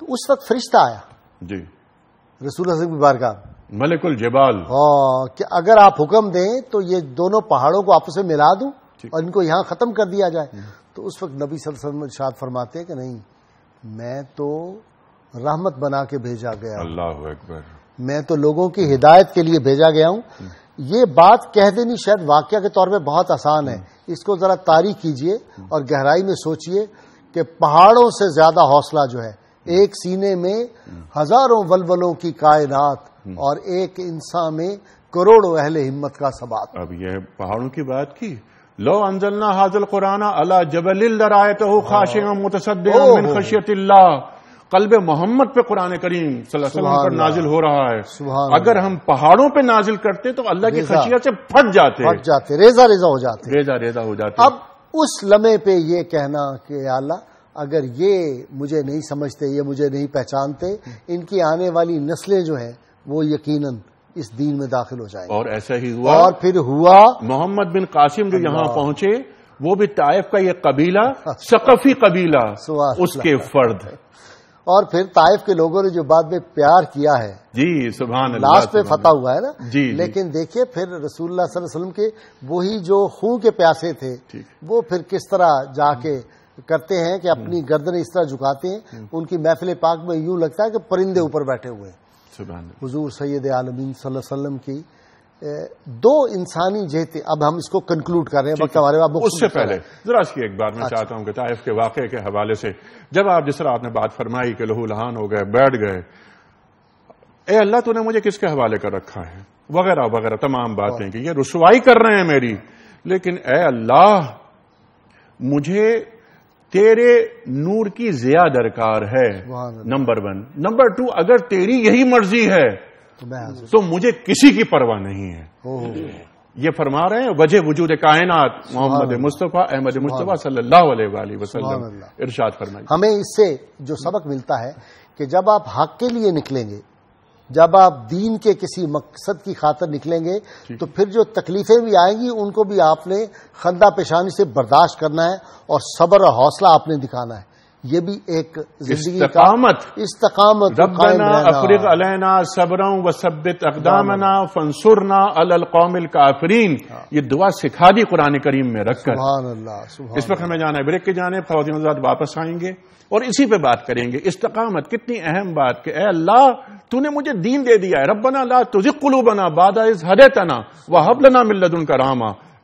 تو اس وقت فرشتہ آیا جی رسول اللہ صلی اللہ علیہ وسلم کی بارگاہ، ملک الجبال، کہ اگر آپ حکم دیں تو یہ دونوں پہاڑوں کو آپس میں ملا دوں اور ان کو یہاں ختم کر دیا جائے۔ تو اس وقت نبی صلی اللہ علیہ وسلم ارشاد فرماتے ہیں کہ نہیں، میں تو رحمت بنا کے بھیجا گیا ہوں، اللہ اکبر، میں تو لوگوں کی ہدایت کے لیے بھیجا گیا ہوں۔ یہ بات کہہ دینی شاید واقعہ کے طور پہ بہت آسان ہے، اس کو ذرا تاریخ کیجئے اور گہرائی میں سوچئے کہ پہاڑوں سے زیادہ حوصلہ جو ہے ایک سینے میں ہزاروں ولولوں کی کائنات اور ایک انسان میں کروڑوں اہل ہمت کا ثبات۔ اب یہ پہاڑوں کی بات کی، لو انزلنا هذا القرآن على جبل لرأيته خاشعا متصدعا من خشیۃ اللہ، قلب محمد پہ قرآن کریم صلی اللہ علیہ وسلم پر نازل ہو رہا ہے، اگر ہم پہاڑوں پہ نازل کرتے تو اللہ کی خشیت سے پھٹ جاتے، ریزہ ریزہ ہو جاتے۔ اب اس لمحے پہ یہ کہنا کہ اللہ اگر یہ مجھے نہیں سمجھتے، یہ مجھے نہیں پہچانتے، ان کی آنے والی نسلیں جو ہیں وہ یقیناً اس دین میں داخل ہو جائیں گے۔ اور ایسا ہی ہوا، اور پھر ہوا محمد بن قاسم جو یہاں پہنچے، وہ بھی طائف کا یہ قبیلہ، ثقفی قبیلہ، اس کے فرد، اور پھر طائف کے لوگوں نے جو بعد میں پیار کیا ہے، جی سبحان اللہ، لاسٹ پہ فتح ہوا ہے نا، جی لیکن دیکھیے پھر رسول اللہ صلی اللہ علیہ وسلم کے وہی جو خون کے پیاسے تھے، وہ پھر کس طرح جا کے کرتے ہیں کہ اپنی گردنیں اس طرح جھکاتے ہیں، ان کی محفل پاک میں یوں لگتا ہے کہ پرندے اوپر بیٹھے ہوئے ہیں۔ حضور سید عالمین صلی اللہ علیہ وسلم کی دو انسانی جہتیں، اب ہم اس کو کنکلوڈ کر رہے ہیں، وقت ہمارے پاس۔ اس سے پہلے ذرا اس کی ایک بات میں چاہتا ہوں کہ طائف کے واقعے کے حوالے سے، جب آپ جس طرح آپ نے بات فرمائی کہ لہو لہان ہو گئے، بیٹھ گئے، اے اللہ تو نے مجھے کس کے حوالے کر رکھا ہے، وغیرہ وغیرہ تمام باتیں کہ یہ رسوائی کر رہے ہیں میری، لیکن اے اللہ مجھے تیرے نور کی ضیاء درکار ہے، نمبر 1، نمبر 2، اگر تیری یہی مرضی ہے تو مجھے کسی کی پرواہ نہیں ہے۔ یہ فرما رہے ہیں وجہ وجود کائنات محمد مصطفیٰ احمد مصطفیٰ صلی اللہ علیہ وآلہ وسلم، ارشاد فرمائیں۔ ہمیں اس سے جو سبق ملتا ہے کہ جب آپ حق کے لیے نکلیں گے، جب آپ دین کے کسی مقصد کی خاطر نکلیں گے، تو پھر جو تکلیفیں بھی آئیں گی ان کو بھی آپ نے خندہ پیشانی سے برداشت کرنا ہے، اور صبر اور حوصلہ آپ نے دکھانا ہے۔ یہ بھی ایک زندگی استقامت، ربنا افرغ علینا صبرا وثبت اقدامنا فانصرنا علی القوم الکافرین، یہ دعا سکھا دی قرآن کریم میں رکھ کر۔ سبحان اللہ۔ اس وقت ہمیں جانا ہے بریک کی جانب، خواتین حضرات واپس آئیں گے اور اسی پہ بات کریں گے، استقامت کتنی اہم بات کہ اے اللہ تو نے مجھے دین دے دیا ہے، ربنا لا تزغ قلوبنا بعد اذ ہدیتنا وہب لنا من لدنک رحمہ،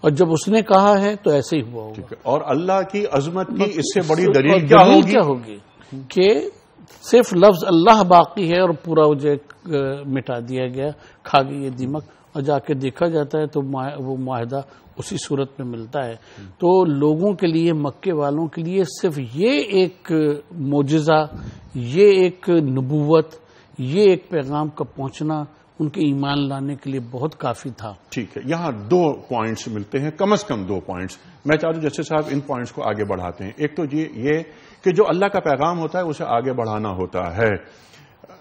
اور جب اس نے کہا ہے تو ایسے ہی ہوا ہوگا. اور اللہ کی عظمت کی اس سے بڑی دلیل کیا ہوگی کہ صرف لفظ اللہ باقی ہے اور پورا جو مٹا دیا گیا، کھا گئی یہ دیمک، اور جا کے دیکھا جاتا ہے تو وہ معاہدہ اسی صورت میں ملتا ہے. تو لوگوں کے لیے، مکے والوں کے لیے صرف یہ ایک معجزہ، یہ ایک نبوت، یہ ایک پیغام کا پہنچنا ان کے ایمان لانے کے لیے بہت کافی تھا. ٹھیک ہے، یہاں 2 پوائنٹس ملتے ہیں، کم از کم 2 پوائنٹس. میں چاہتا ہوں جسٹس صاحب ان پوائنٹس کو آگے بڑھاتے ہیں. ایک تو یہ کہ جو اللہ کا پیغام ہوتا ہے اسے آگے بڑھانا ہوتا ہے.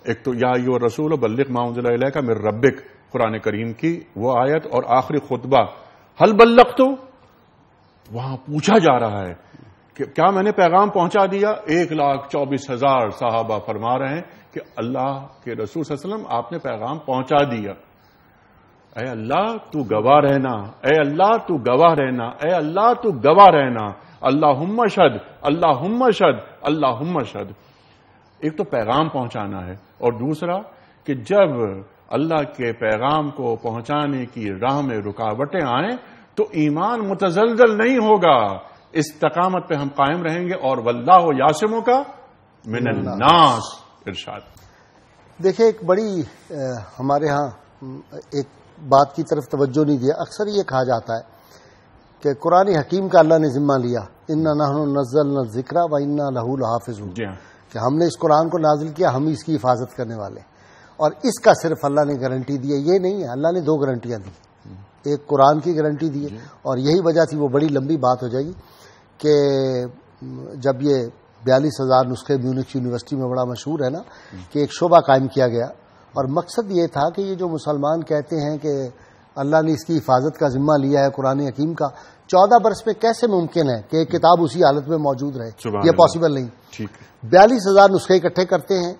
ایک تو یا ایھا الرسول بلغ ما انزل الیک من ربک، قرآن کریم کی وہ آیت، اور آخری خطبہ حل بلغت، وہاں پوچھا جا رہا ہے کہ کیا میں نے پیغام پہنچا دیا؟ 1,24,000 صحابہ فرما رہے ہیں کہ اللہ کے رسول صلی اللہ علیہ وسلم آپ نے پیغام پہنچا دیا. اے اللہ تو گواہ رہنا، اے اللہ تو گواہ رہنا، اے اللہ تو گواہ رہنا، اللہم اشہد، اللہم اشہد، اللہم اشہد. ایک تو پیغام پہنچانا ہے، اور دوسرا کہ جب اللہ کے پیغام کو پہنچانے کی راہ میں رکاوٹیں آئیں تو ایمان متزلزل نہیں ہوگا، استقامت پہ ہم قائم رہیں گے. اور واللہ یعصمک من الناس ارشاد. دیکھیں ایک بڑی ہمارے ہاں ایک بات کی طرف توجہ نہیں دیا. اکثر یہ کہا جاتا ہے کہ قرآن حکیم کا اللہ نے ذمہ لیا، انا نحن نزلنا الذکر و انا لہ لحافظون، کہ ہم نے اس قرآن کو نازل کیا، ہم اس کی حفاظت کرنے والے. اور اس کا صرف اللہ نے گارنٹی دی ہے، یہ نہیں ہے. اللہ نے 2 گارنٹیاں دی، ایک قرآن کی گارنٹی دی ہے، اور یہی وجہ تھی، وہ بڑی لمبی بات ہو جائے گی، کہ جب یہ 42,000 نسخے میونخ یونیورسٹی میں بڑا مشہور ہے نا، کہ ایک شعبہ قائم کیا گیا، اور مقصد یہ تھا کہ یہ جو مسلمان کہتے ہیں کہ اللہ نے اس کی حفاظت کا ذمہ لیا ہے قرآن حکیم کا، 14 برس میں کیسے ممکن ہے کہ ایک کتاب اسی حالت میں موجود رہے؟ یہ پاسبل نہیں. 42,000 نسخے اکٹھے کرتے ہیں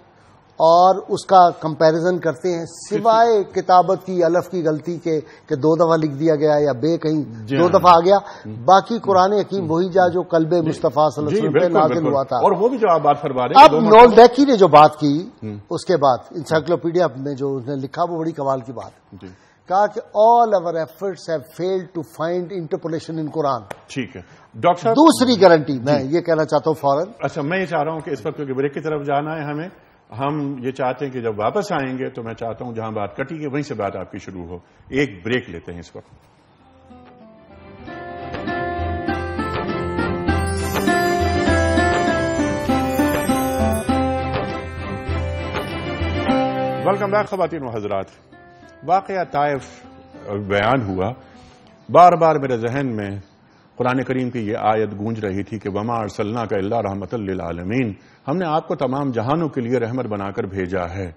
اور اس کا کمپیریزن کرتے ہیں، سوائے کتابت کی، الف کی غلطی کے کہ 2 دفعہ لکھ دیا گیا یا بے کہیں 2 دفعہ آ گیا، باقی قرآن حکیم وہی جو قلب مصطفیٰ صلی اللہ علیہ وسلم پہ نازل ہوا تھا. اور وہ بھی جو آپ بات فرما رہے ہیں، اب نول ڈیکی نے جو بات کی اس کے بعد انسائکلوپیڈیا میں جو اس نے لکھا وہ بڑی کمال کی بات ہے. کہا کہ all our efforts have failed to find interpolation in Quran. ٹھیک ہے ڈاکٹر صاحب. دوسری گارنٹی میں یہ کہنا چاہتا ہوں فوراً. اچھا میں یہ چاہ رہا ہوں کہ اس وقت کیونکہ بریک کی طرف جانا ہے ہمیں، ہم یہ چاہتے ہیں کہ جب واپس آئیں گے تو میں چاہتا ہوں جہاں بات کٹی ہے وہیں سے بات آپ کی شروع ہو. ایک بریک لیتے ہیں اس وقت. ویلکم بیک خواتین و حضرات. واقعہ طائف بیان ہوا، بار بار میرے ذہن میں قرآن کریم کی یہ آیت گونج رہی تھی کہ وما ارسلناک الا رحمۃ للعالمین، ہم نے آپ کو تمام جہانوں کے لیے رحمت بنا کر بھیجا ہے.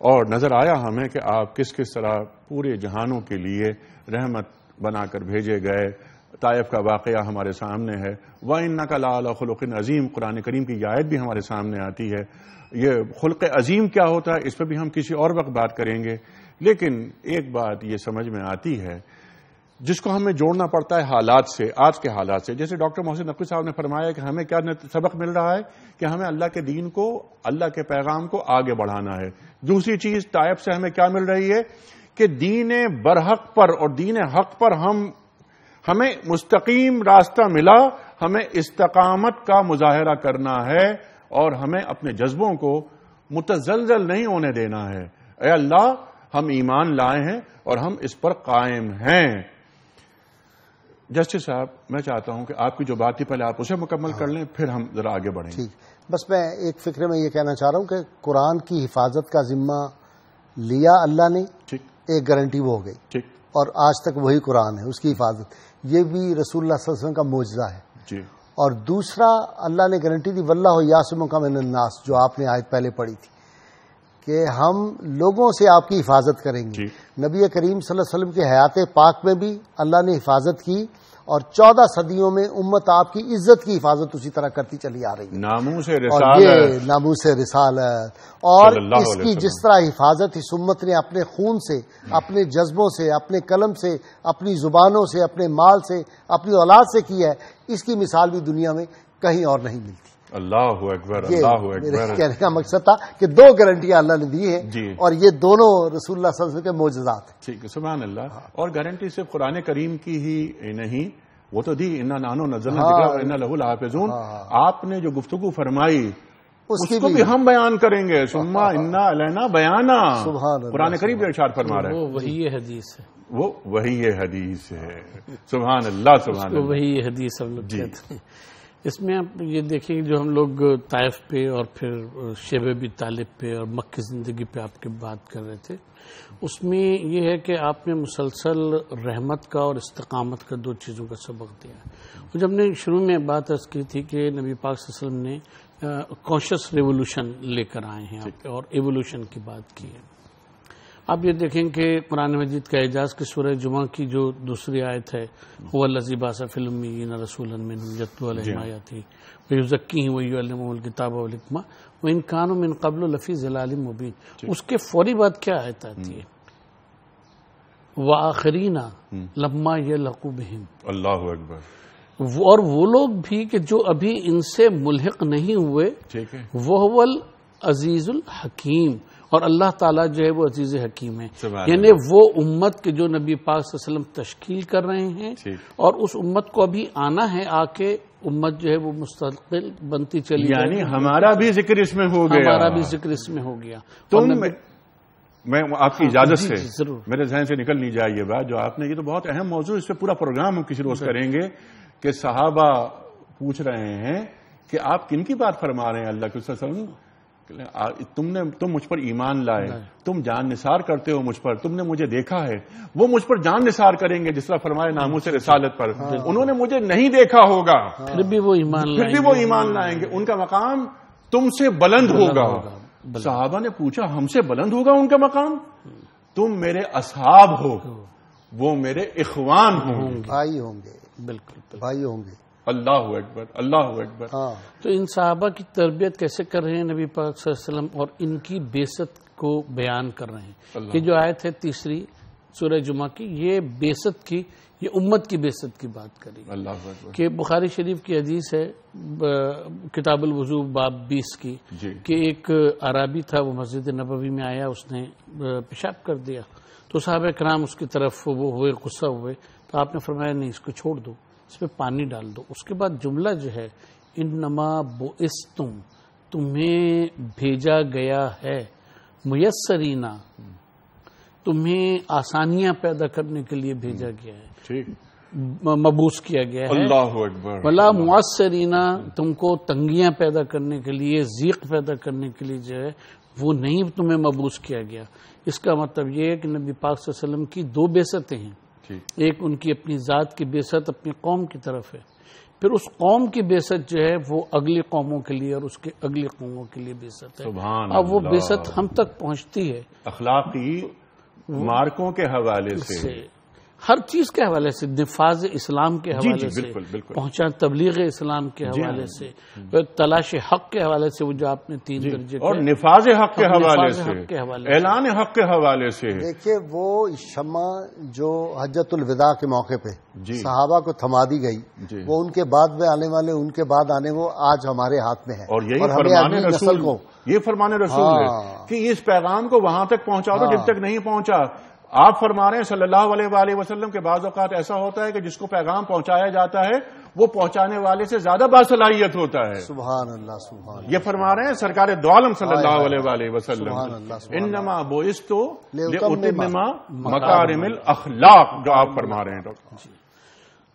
اور نظر آیا ہمیں کہ آپ کس کس طرح پورے جہانوں کے لیے رحمت بنا کر بھیجے گئے. طائف کا واقعہ ہمارے سامنے ہے. وَإِنَّكَ لَعَلَىٰ خُلُقٍ عَظِيمٍ، قرآن کریم کی یہ آیت بھی ہمارے سامنے آتی ہے. یہ خلق عظیم کیا ہوتا ہے اس پہ بھی ہم کسی اور وقت بات کریں گے. لیکن ایک بات یہ سمجھ میں آتی ہے جس کو ہمیں جوڑنا پڑتا ہے حالات سے، آج کے حالات سے. جیسے ڈاکٹر محسن نقوی صاحب نے فرمایا کہ ہمیں کیا سبق مل رہا ہے کہ ہمیں اللہ کے دین کو، اللہ کے پیغام کو آگے بڑھانا ہے. دوسری چیز طائف سے ہمیں کیا مل رہی ہے کہ دین برحق پر اور دین حق پر ہمیں مستقیم راستہ ملا، ہمیں استقامت کا مظاہرہ کرنا ہے اور ہمیں اپنے جذبوں کو متزلزل نہیں ہونے دینا ہے. اے اللہ ہم ایمان لائے ہیں اور ہم اس پر قائم ہیں. جسٹس صاحب میں چاہتا ہوں کہ آپ کی جو بات تھی پہلے آپ اسے مکمل کر لیں، پھر ہم ذرا آگے بڑھیں. ٹھیک، بس میں ایک فکرے میں یہ کہنا چاہ رہا ہوں کہ قرآن کی حفاظت کا ذمہ لیا اللہ نے، ایک گارنٹی وہ ہو گئی، ٹھیک، اور آج تک وہی قرآن ہے، اس کی حفاظت، یہ بھی رسول اللہ صلی اللہ علیہ وسلم کا معجزہ ہے. جی. اور دوسرا اللہ نے گارنٹی دی واللہ یعصمک من الناس، جو آپ نے آیت پہلے پڑھی تھی کہ ہم لوگوں سے آپ کی حفاظت کریں گے. نبی کریم صلی اللہ علیہ وسلم کی حیات پاک میں بھی اللہ نے حفاظت کی، اور 14 صدیوں میں امت آپ کی عزت کی حفاظت اسی طرح کرتی چلی آ رہی ہے. ناموس رسالت، یہ ناموس رسالت، اور اس کی جس طرح حفاظت اس امت نے اپنے خون سے، اپنے جذبوں سے، اپنے قلم سے، اپنی زبانوں سے، اپنے مال سے، اپنی اولاد سے کی ہے، اس کی مثال بھی دنیا میں کہیں اور نہیں ملتی. اللہ اکبر، یہ اللہ میرے اکبر. کہنے کا مقصد تھا کہ 2 گارنٹیاں اللہ نے دی ہیں جی. اور یہ دونوں رسول اللہ صلی اللہ علیہ وسلم کے معجزات ہیں. ٹھیک ہے، سبحان اللہ. اور گارنٹی صرف قرآن کریم کی ہی نہیں، وہ تو دی انا نانو نزلنا الذکر و انا لہ لحافظون. آپ نے جو گفتگو فرمائی اس کو بھی ہم بیان کریں گے. ثم انا علینا بیانا. سبحان اللہ. قرآن کریم ارشاد فرما رہے ہیں وہ وہی حدیث ہے، وہ وہی یہ حدیث ہے. سبحان اللہ، سبحان اللہ. وہی حدیث ہم لوگ کہتے ہیں. اس میں آپ یہ دیکھیں کہ جو ہم لوگ طائف پہ اور پھر شیب ابی طالب پہ اور مکی زندگی پہ آپ کی بات کر رہے تھے، اس میں یہ ہے کہ آپ نے مسلسل رحمت کا اور استقامت کا 2 چیزوں کا سبق دیا. اور جب نے شروع میں بات عرض کی تھی کہ نبی پاک صلی اللہ علیہ وسلم نے کانشیس ریولوشن لے کر آئے ہیں آپ اور ایوولوشن کی بات کی ہے. آپ یہ دیکھیں کہ قرآن مجید کا اعجاز کی سورہ جمعہ کی جو دوسری آیت ہے، هو الذی بعث فی الامیین رسولا منہم یتلو علیہم آیاتہ ویزکیہم ویعلمہم الکتاب والحکمہ وان کانوا من قبل لفی ضلال مبین. اس کے فوری بعد کیا آیت آتی ہے؟ وآخرین لما یلحقوا بہم. اللہ اکبر. اور وہ لوگ بھی کہ جو ابھی ان سے ملحق نہیں ہوئے، ٹھیک ہے. وہ العزیز الحکیم، اور اللہ تعالیٰ جو ہے وہ عزیز حکیم ہے. سبحان یعنی وہ امت کے جو نبی پاک صلی اللہ علیہ وسلم تشکیل کر رہے ہیں اور اس امت کو ابھی آنا ہے، آ کے امت جو ہے وہ مستقل بنتی چلی جائے. یعنی ہمارا بھی ذکر اس میں ہو گیا، ہمارا بھی ذکر اس میں ہو گیا. میں آپ کی اجازت سے ضرور میرے ذہن سے نکل نہیں جائے یہ بات جو آپ نے، یہ تو بہت اہم موضوع، اس پہ پورا پروگرام ہم کسی روز کریں گے کہ صحابہ پوچھ رہے ہیں کہ آپ کن کی بات فرما رہے ہیں اللہ کے وسلم، تم مجھ پر ایمان لائے، تم جان نثار کرتے ہو مجھ پر، تم نے مجھے دیکھا ہے. وہ مجھ پر جان نثار کریں گے جس طرح فرمائے ناموس رسالت پر. انہوں نے مجھے نہیں دیکھا ہوگا پھر بھی وہ ایمان لائیں گے. ان کا مقام تم سے بلند ہوگا. صحابہ نے پوچھا ہم سے بلند ہوگا ان کا مقام؟ تم میرے اصحاب ہو، وہ میرے اخوان ہوں گے، بھائی ہوں گے. بالکل بھائی ہوں گے. اللہ اکبر، اللہ اکبر. تو ان صحابہ کی تربیت کیسے کر رہے ہیں نبی پاک صلی اللہ علیہ وسلم، اور ان کی بعثت کو بیان کر رہے ہیں. یہ جو آیت ہے تیسری سورہ جمعہ کی، یہ بعثت کی، یہ امت کی بعثت کی بات کری. اللہ اکبر. کہ بخاری شریف کی حدیث ہے کتاب الوضو باب 20 کی، کہ ایک عربی تھا، وہ مسجد نبوی میں آیا، اس نے پیشاب کر دیا. تو صحابہ کرام اس کی طرف وہ ہوئے، غصہ ہوئے. تو آپ نے فرمایا نہیں، اس کو چھوڑ دو، اس پہ پانی ڈال دو. اس کے بعد جملہ جو ہے انما بعثتم، تمہیں بھیجا گیا ہے، میسرینا، تمہیں آسانیاں پیدا کرنے کے لیے بھیجا گیا ہے، ٹھیک، مبعوث کیا گیا ہے. اللہ اکبر. ولا معسرینا، تم کو تنگیاں پیدا کرنے کے لیے، ضیق پیدا کرنے کے لیے جو ہے وہ نہیں تمہیں مبعوث کیا گیا. اس کا مطلب یہ ہے کہ نبی پاک صلی اللہ علیہ وسلم کی 2 بعثتیں ہیں. ایک ان کی اپنی ذات کی بعثت اپنی قوم کی طرف ہے، پھر اس قوم کی بعثت جو ہے وہ اگلی قوموں کے لیے اور اس کے اگلی قوموں کے لیے بعثت ہے. اب وہ بعثت ہم تک پہنچتی ہے اخلاقی مارکوں کے حوالے سے، ہر چیز کے حوالے سے، نفاذ اسلام کے حوالے سے، بالکل پہنچا تبلیغ اسلام کے حوالے سے، تلاش حق کے حوالے سے، وہ جو آپ نے 3 درجے اور نفاذ حق کے حوالے سے، اعلان حق کے حوالے سے. دیکھیے وہ شمع جو حجۃ الوداع کے موقع پہ صحابہ کو تھما دی گئی، وہ ان کے بعد میں آنے والے، ان کے بعد آنے، وہ آج ہمارے ہاتھ میں ہے. اور یہی فرمان رسول کو، یہ فرمان رسول ہے کہ اس پیغام کو وہاں تک پہنچا دو جب تک نہیں پہنچا. آپ فرما رہے ہیں صلی اللہ علیہ وآلہ وسلم کے بعض اوقات ایسا ہوتا ہے کہ جس کو پیغام پہنچایا جاتا ہے وہ پہنچانے والے سے زیادہ باصلاحیت ہوتا ہے. سبحان اللہ، سبحان اللہ. یہ فرما رہے ہیں سرکار دو عالم صلی اللہ علیہ وآلہ وسلم، انما بعثت لأتمم مکارم الاخلاق، جو آپ فرما رہے ہیں ڈاکٹر.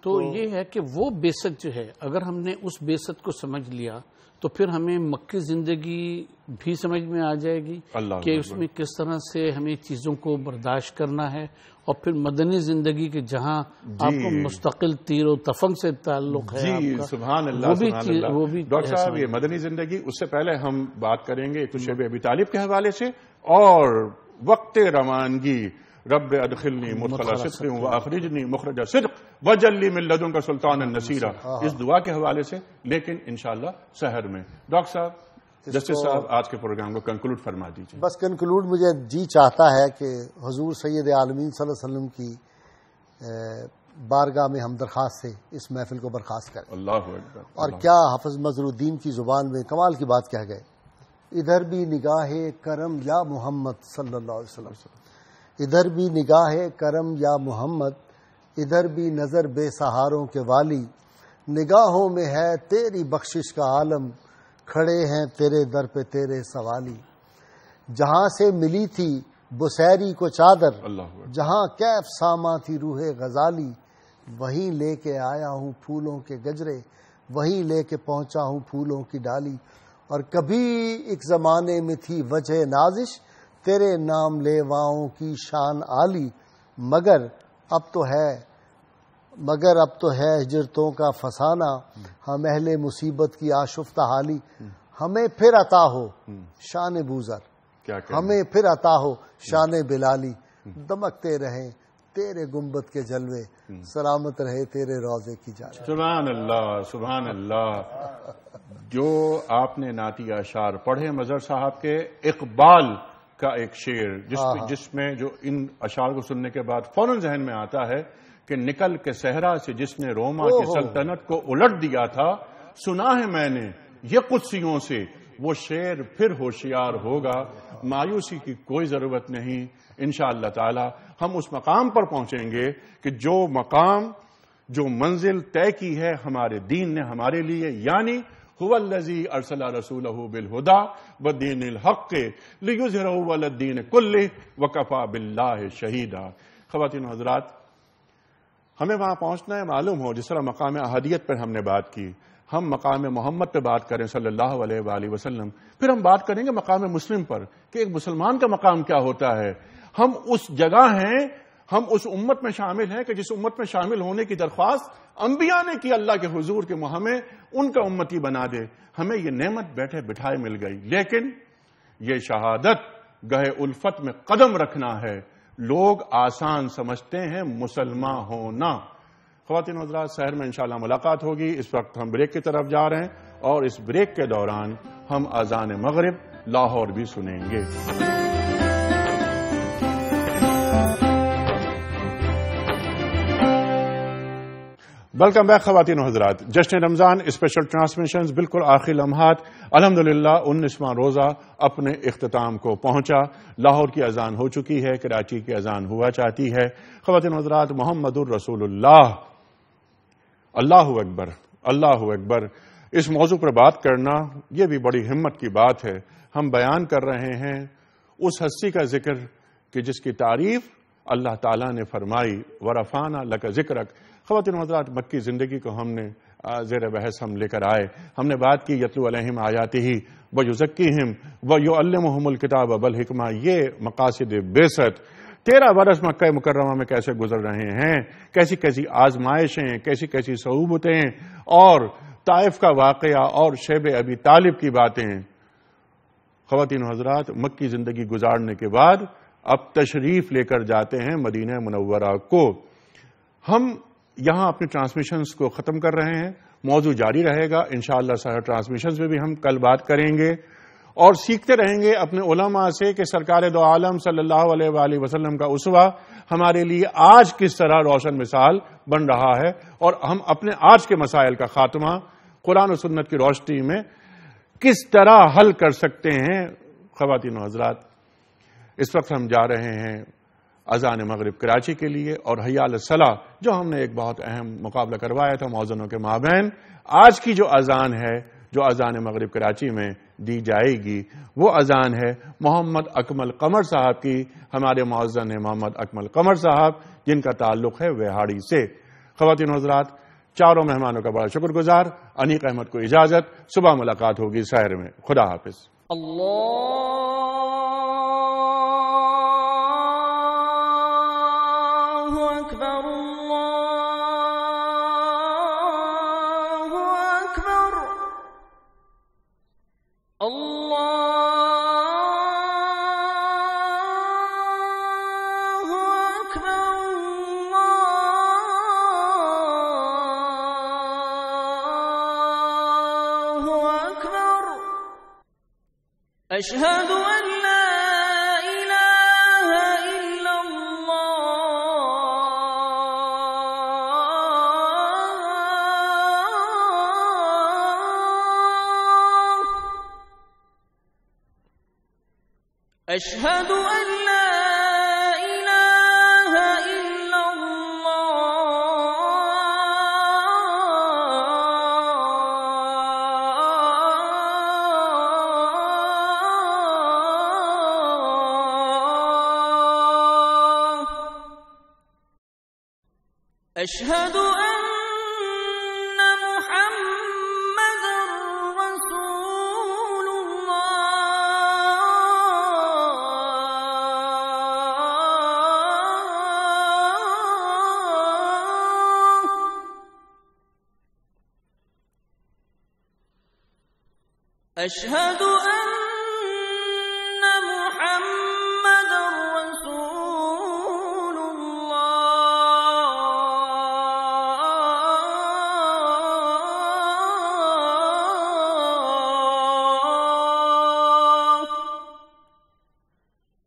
تو یہ ہے کہ وہ بعثت جو ہے، اگر ہم نے اس بعثت کو سمجھ لیا تو پھر ہمیں مکی زندگی بھی سمجھ میں آ جائے گی کہ اس میں کس طرح سے ہمیں چیزوں کو برداشت کرنا ہے، اور پھر مدنی زندگی کے جہاں آپ کو مستقل تیر و تفنگ سے تعلق ہے. جی سبحان اللہ، وہ بھی ڈاکٹر صاحب یہ مدنی زندگی. اس سے پہلے ہم بات کریں گے تو شیب ابی طالب کے حوالے سے اور وقت روانگی، رب ادخلنی مدخل صدق واخرجنی مخرج صدق واجعل لی من لدنک سلطانا نصیرا، اس دعا کے حوالے سے، لیکن انشاءاللہ سحر میں. ڈاکٹر صاحب، جسٹس صاحب، آج کے پروگرام کو کنکلوڈ فرما دیجیے. بس کنکلوڈ مجھے چاہتا ہے کہ حضور سید عالمین صلی اللہ علیہ وسلم کی بارگاہ میں ہم درخواست سے اس محفل کو برخاست کریں. اللہ اکبر. اور کیا حافظ مظہر الدین کی زبان میں کمال کی بات کہہ گئے. ادھر بھی نگاہ کرم یا محمد صلی اللہ علیہ وسلم، ادھر بھی نگاہ کرم یا محمد، ادھر بھی نظر بے سہاروں کے والی، نگاہوں میں ہے تیری بخشش کا عالم، کھڑے ہیں تیرے در پہ تیرے سوالی. جہاں سے ملی تھی بسیری کو چادر، جہاں کیف ساما تھی روح غزالی، وہیں لے کے آیا ہوں پھولوں کے گجرے، وہیں لے کے پہنچا ہوں پھولوں کی ڈالی. اور کبھی ایک زمانے میں تھی وجہ نازش، تیرے نام لیواؤں کی شان عالی، مگر اب تو ہے ہجرتوں کا فسانہ، ہم اہل مصیبت کی آشفتہ حالی. ہمیں پھر عطا ہو شان بوزر، ہمیں پھر عطا ہو شان بلالی، دمکتے رہیں تیرے گنبد کے جلوے، سلامت رہے تیرے روضے کی جان. سبحان اللہ سبحان اللہ. جو آپ نے نعتی اشعار پڑھے مظہر صاحب کے، اقبال کا ایک شعر جس میں جو ان اشعار کو سننے کے بعد فوراً ذہن میں آتا ہے کہ نکل کے صحرا سے جس نے روما کی سلطنت کو الٹ دیا تھا، سنا ہے میں نے یہ قدسیوں سے، وہ شعر پھر ہوشیار ہوگا. مایوسی کی کوئی ضرورت نہیں. انشاءاللہ تعالی ہم اس مقام پر پہنچیں گے کہ جو مقام، جو منزل طے کی ہے ہمارے دین نے ہمارے لیے، یعنی هو الذی ارسل رسولہ بالہدی ودین الحق لیظہرہ علی الدین کلہ وکفی باللہ شہیدا. خواتین و حضرات، ہمیں وہاں پہنچنا ہے. معلوم ہو جس طرح مقام احدیت پر ہم نے بات کی، ہم مقام محمد پہ بات کریں صلی اللہ علیہ وآلہ وسلم، پھر ہم بات کریں گے مقام مسلم پر کہ ایک مسلمان کا مقام کیا ہوتا ہے. ہم اس جگہ ہیں، ہم اس امت میں شامل ہیں کہ جس امت میں شامل ہونے کی درخواست انبیاء نے کی اللہ کے حضور کہ ہمیں ان کا امتی بنا دے. ہمیں یہ نعمت بیٹھے بٹھائے مل گئی، لیکن یہ شہادت گہے الفت میں قدم رکھنا ہے. لوگ آسان سمجھتے ہیں مسلمان ہونا. خواتین حضرات، شہر میں انشاءاللہ ملاقات ہوگی. اس وقت ہم بریک کی طرف جا رہے ہیں اور اس بریک کے دوران ہم اذان مغرب لاہور بھی سنیں گے. ویلکم بیک خواتین و حضرات. جشن رمضان اسپیشل ٹرانسمیشنز بالکل آخری لمحات، الحمدللہ 19واں روزہ اپنے اختتام کو پہنچا. لاہور کی اذان ہو چکی ہے، کراچی کی اذان ہوا چاہتی ہے. خواتین و حضرات، محمد الرسول اللہ، اللہ اکبر اللہ اکبر. اس موضوع پر بات کرنا یہ بھی بڑی ہمت کی بات ہے. ہم بیان کر رہے ہیں اس ہستی کا ذکر کہ جس کی تعریف اللہ تعالیٰ نے فرمائی، وَرَفَعْنَا لَكَ ذِكْرَكَ. خواتین و حضرات، مکی زندگی کو ہم نے زیر بحث ہم لے کر آئے. ہم نے بات کی یتلو علیہم آیاتہ ویزکیہم ویعلمہم الکتاب والحکمہ. یہ مقاصد بعثت 13 برس مکہ مکرمہ میں کیسے گزر رہے ہیں، کیسی کیسی آزمائشیں، کیسی کیسی صعوبتیں، اور طائف کا واقعہ اور شیب ابی طالب کی باتیں. خواتین و حضرات، مکی زندگی گزارنے کے بعد اب تشریف لے کر جاتے ہیں مدینہ منورہ کو. ہم یہاں اپنی ٹرانسمیشنز کو ختم کر رہے ہیں. موضوع جاری رہے گا انشاءاللہ. سارا ٹرانسمیشنز میں بھی ہم کل بات کریں گے اور سیکھتے رہیں گے اپنے علماء سے کہ سرکار دو عالم صلی اللہ علیہ وآلہ وسلم کا اسوہ ہمارے لیے آج کس طرح روشن مثال بن رہا ہے، اور ہم اپنے آج کے مسائل کا خاتمہ قرآن و سنت کی روشنی میں کس طرح حل کر سکتے ہیں. خواتین و حضرات، اس وقت ہم جا رہے ہیں اذان مغرب کراچی کے لیے اور حی علی الصلاۃ، جو ہم نے ایک بہت اہم مقابلہ کروایا تھا مؤذنوں کے مابین. آج کی جو اذان ہے، جو اذان مغرب کراچی میں دی جائے گی، وہ اذان ہے محمد اکمل قمر صاحب کی. ہمارے مؤذن ہیں محمد اکمل قمر صاحب، جن کا تعلق ہے وہاڑی سے. خواتین و حضرات، چاروں مہمانوں کا بڑا شکر گزار. انیق احمد کو اجازت. صبح ملاقات ہوگی شہر میں. خدا حافظ. أشهد أن لا إله إلا الله أشهد أن لا إله إلا الله أشهد أن محمدا رسول الله أشهد أن محمدا رسول الله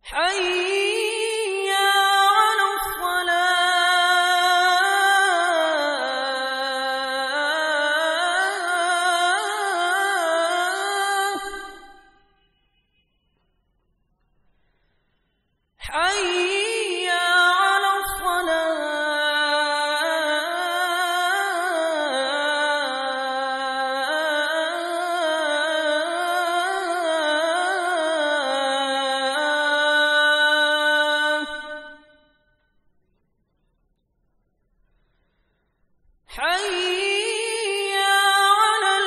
حي على الصلاة حي على الصلاة حي على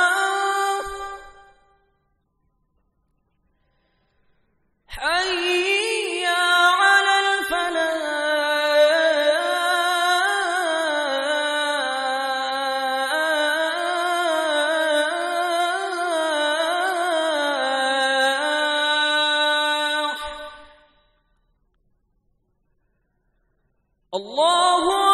الفلاح حي على الفلاح الله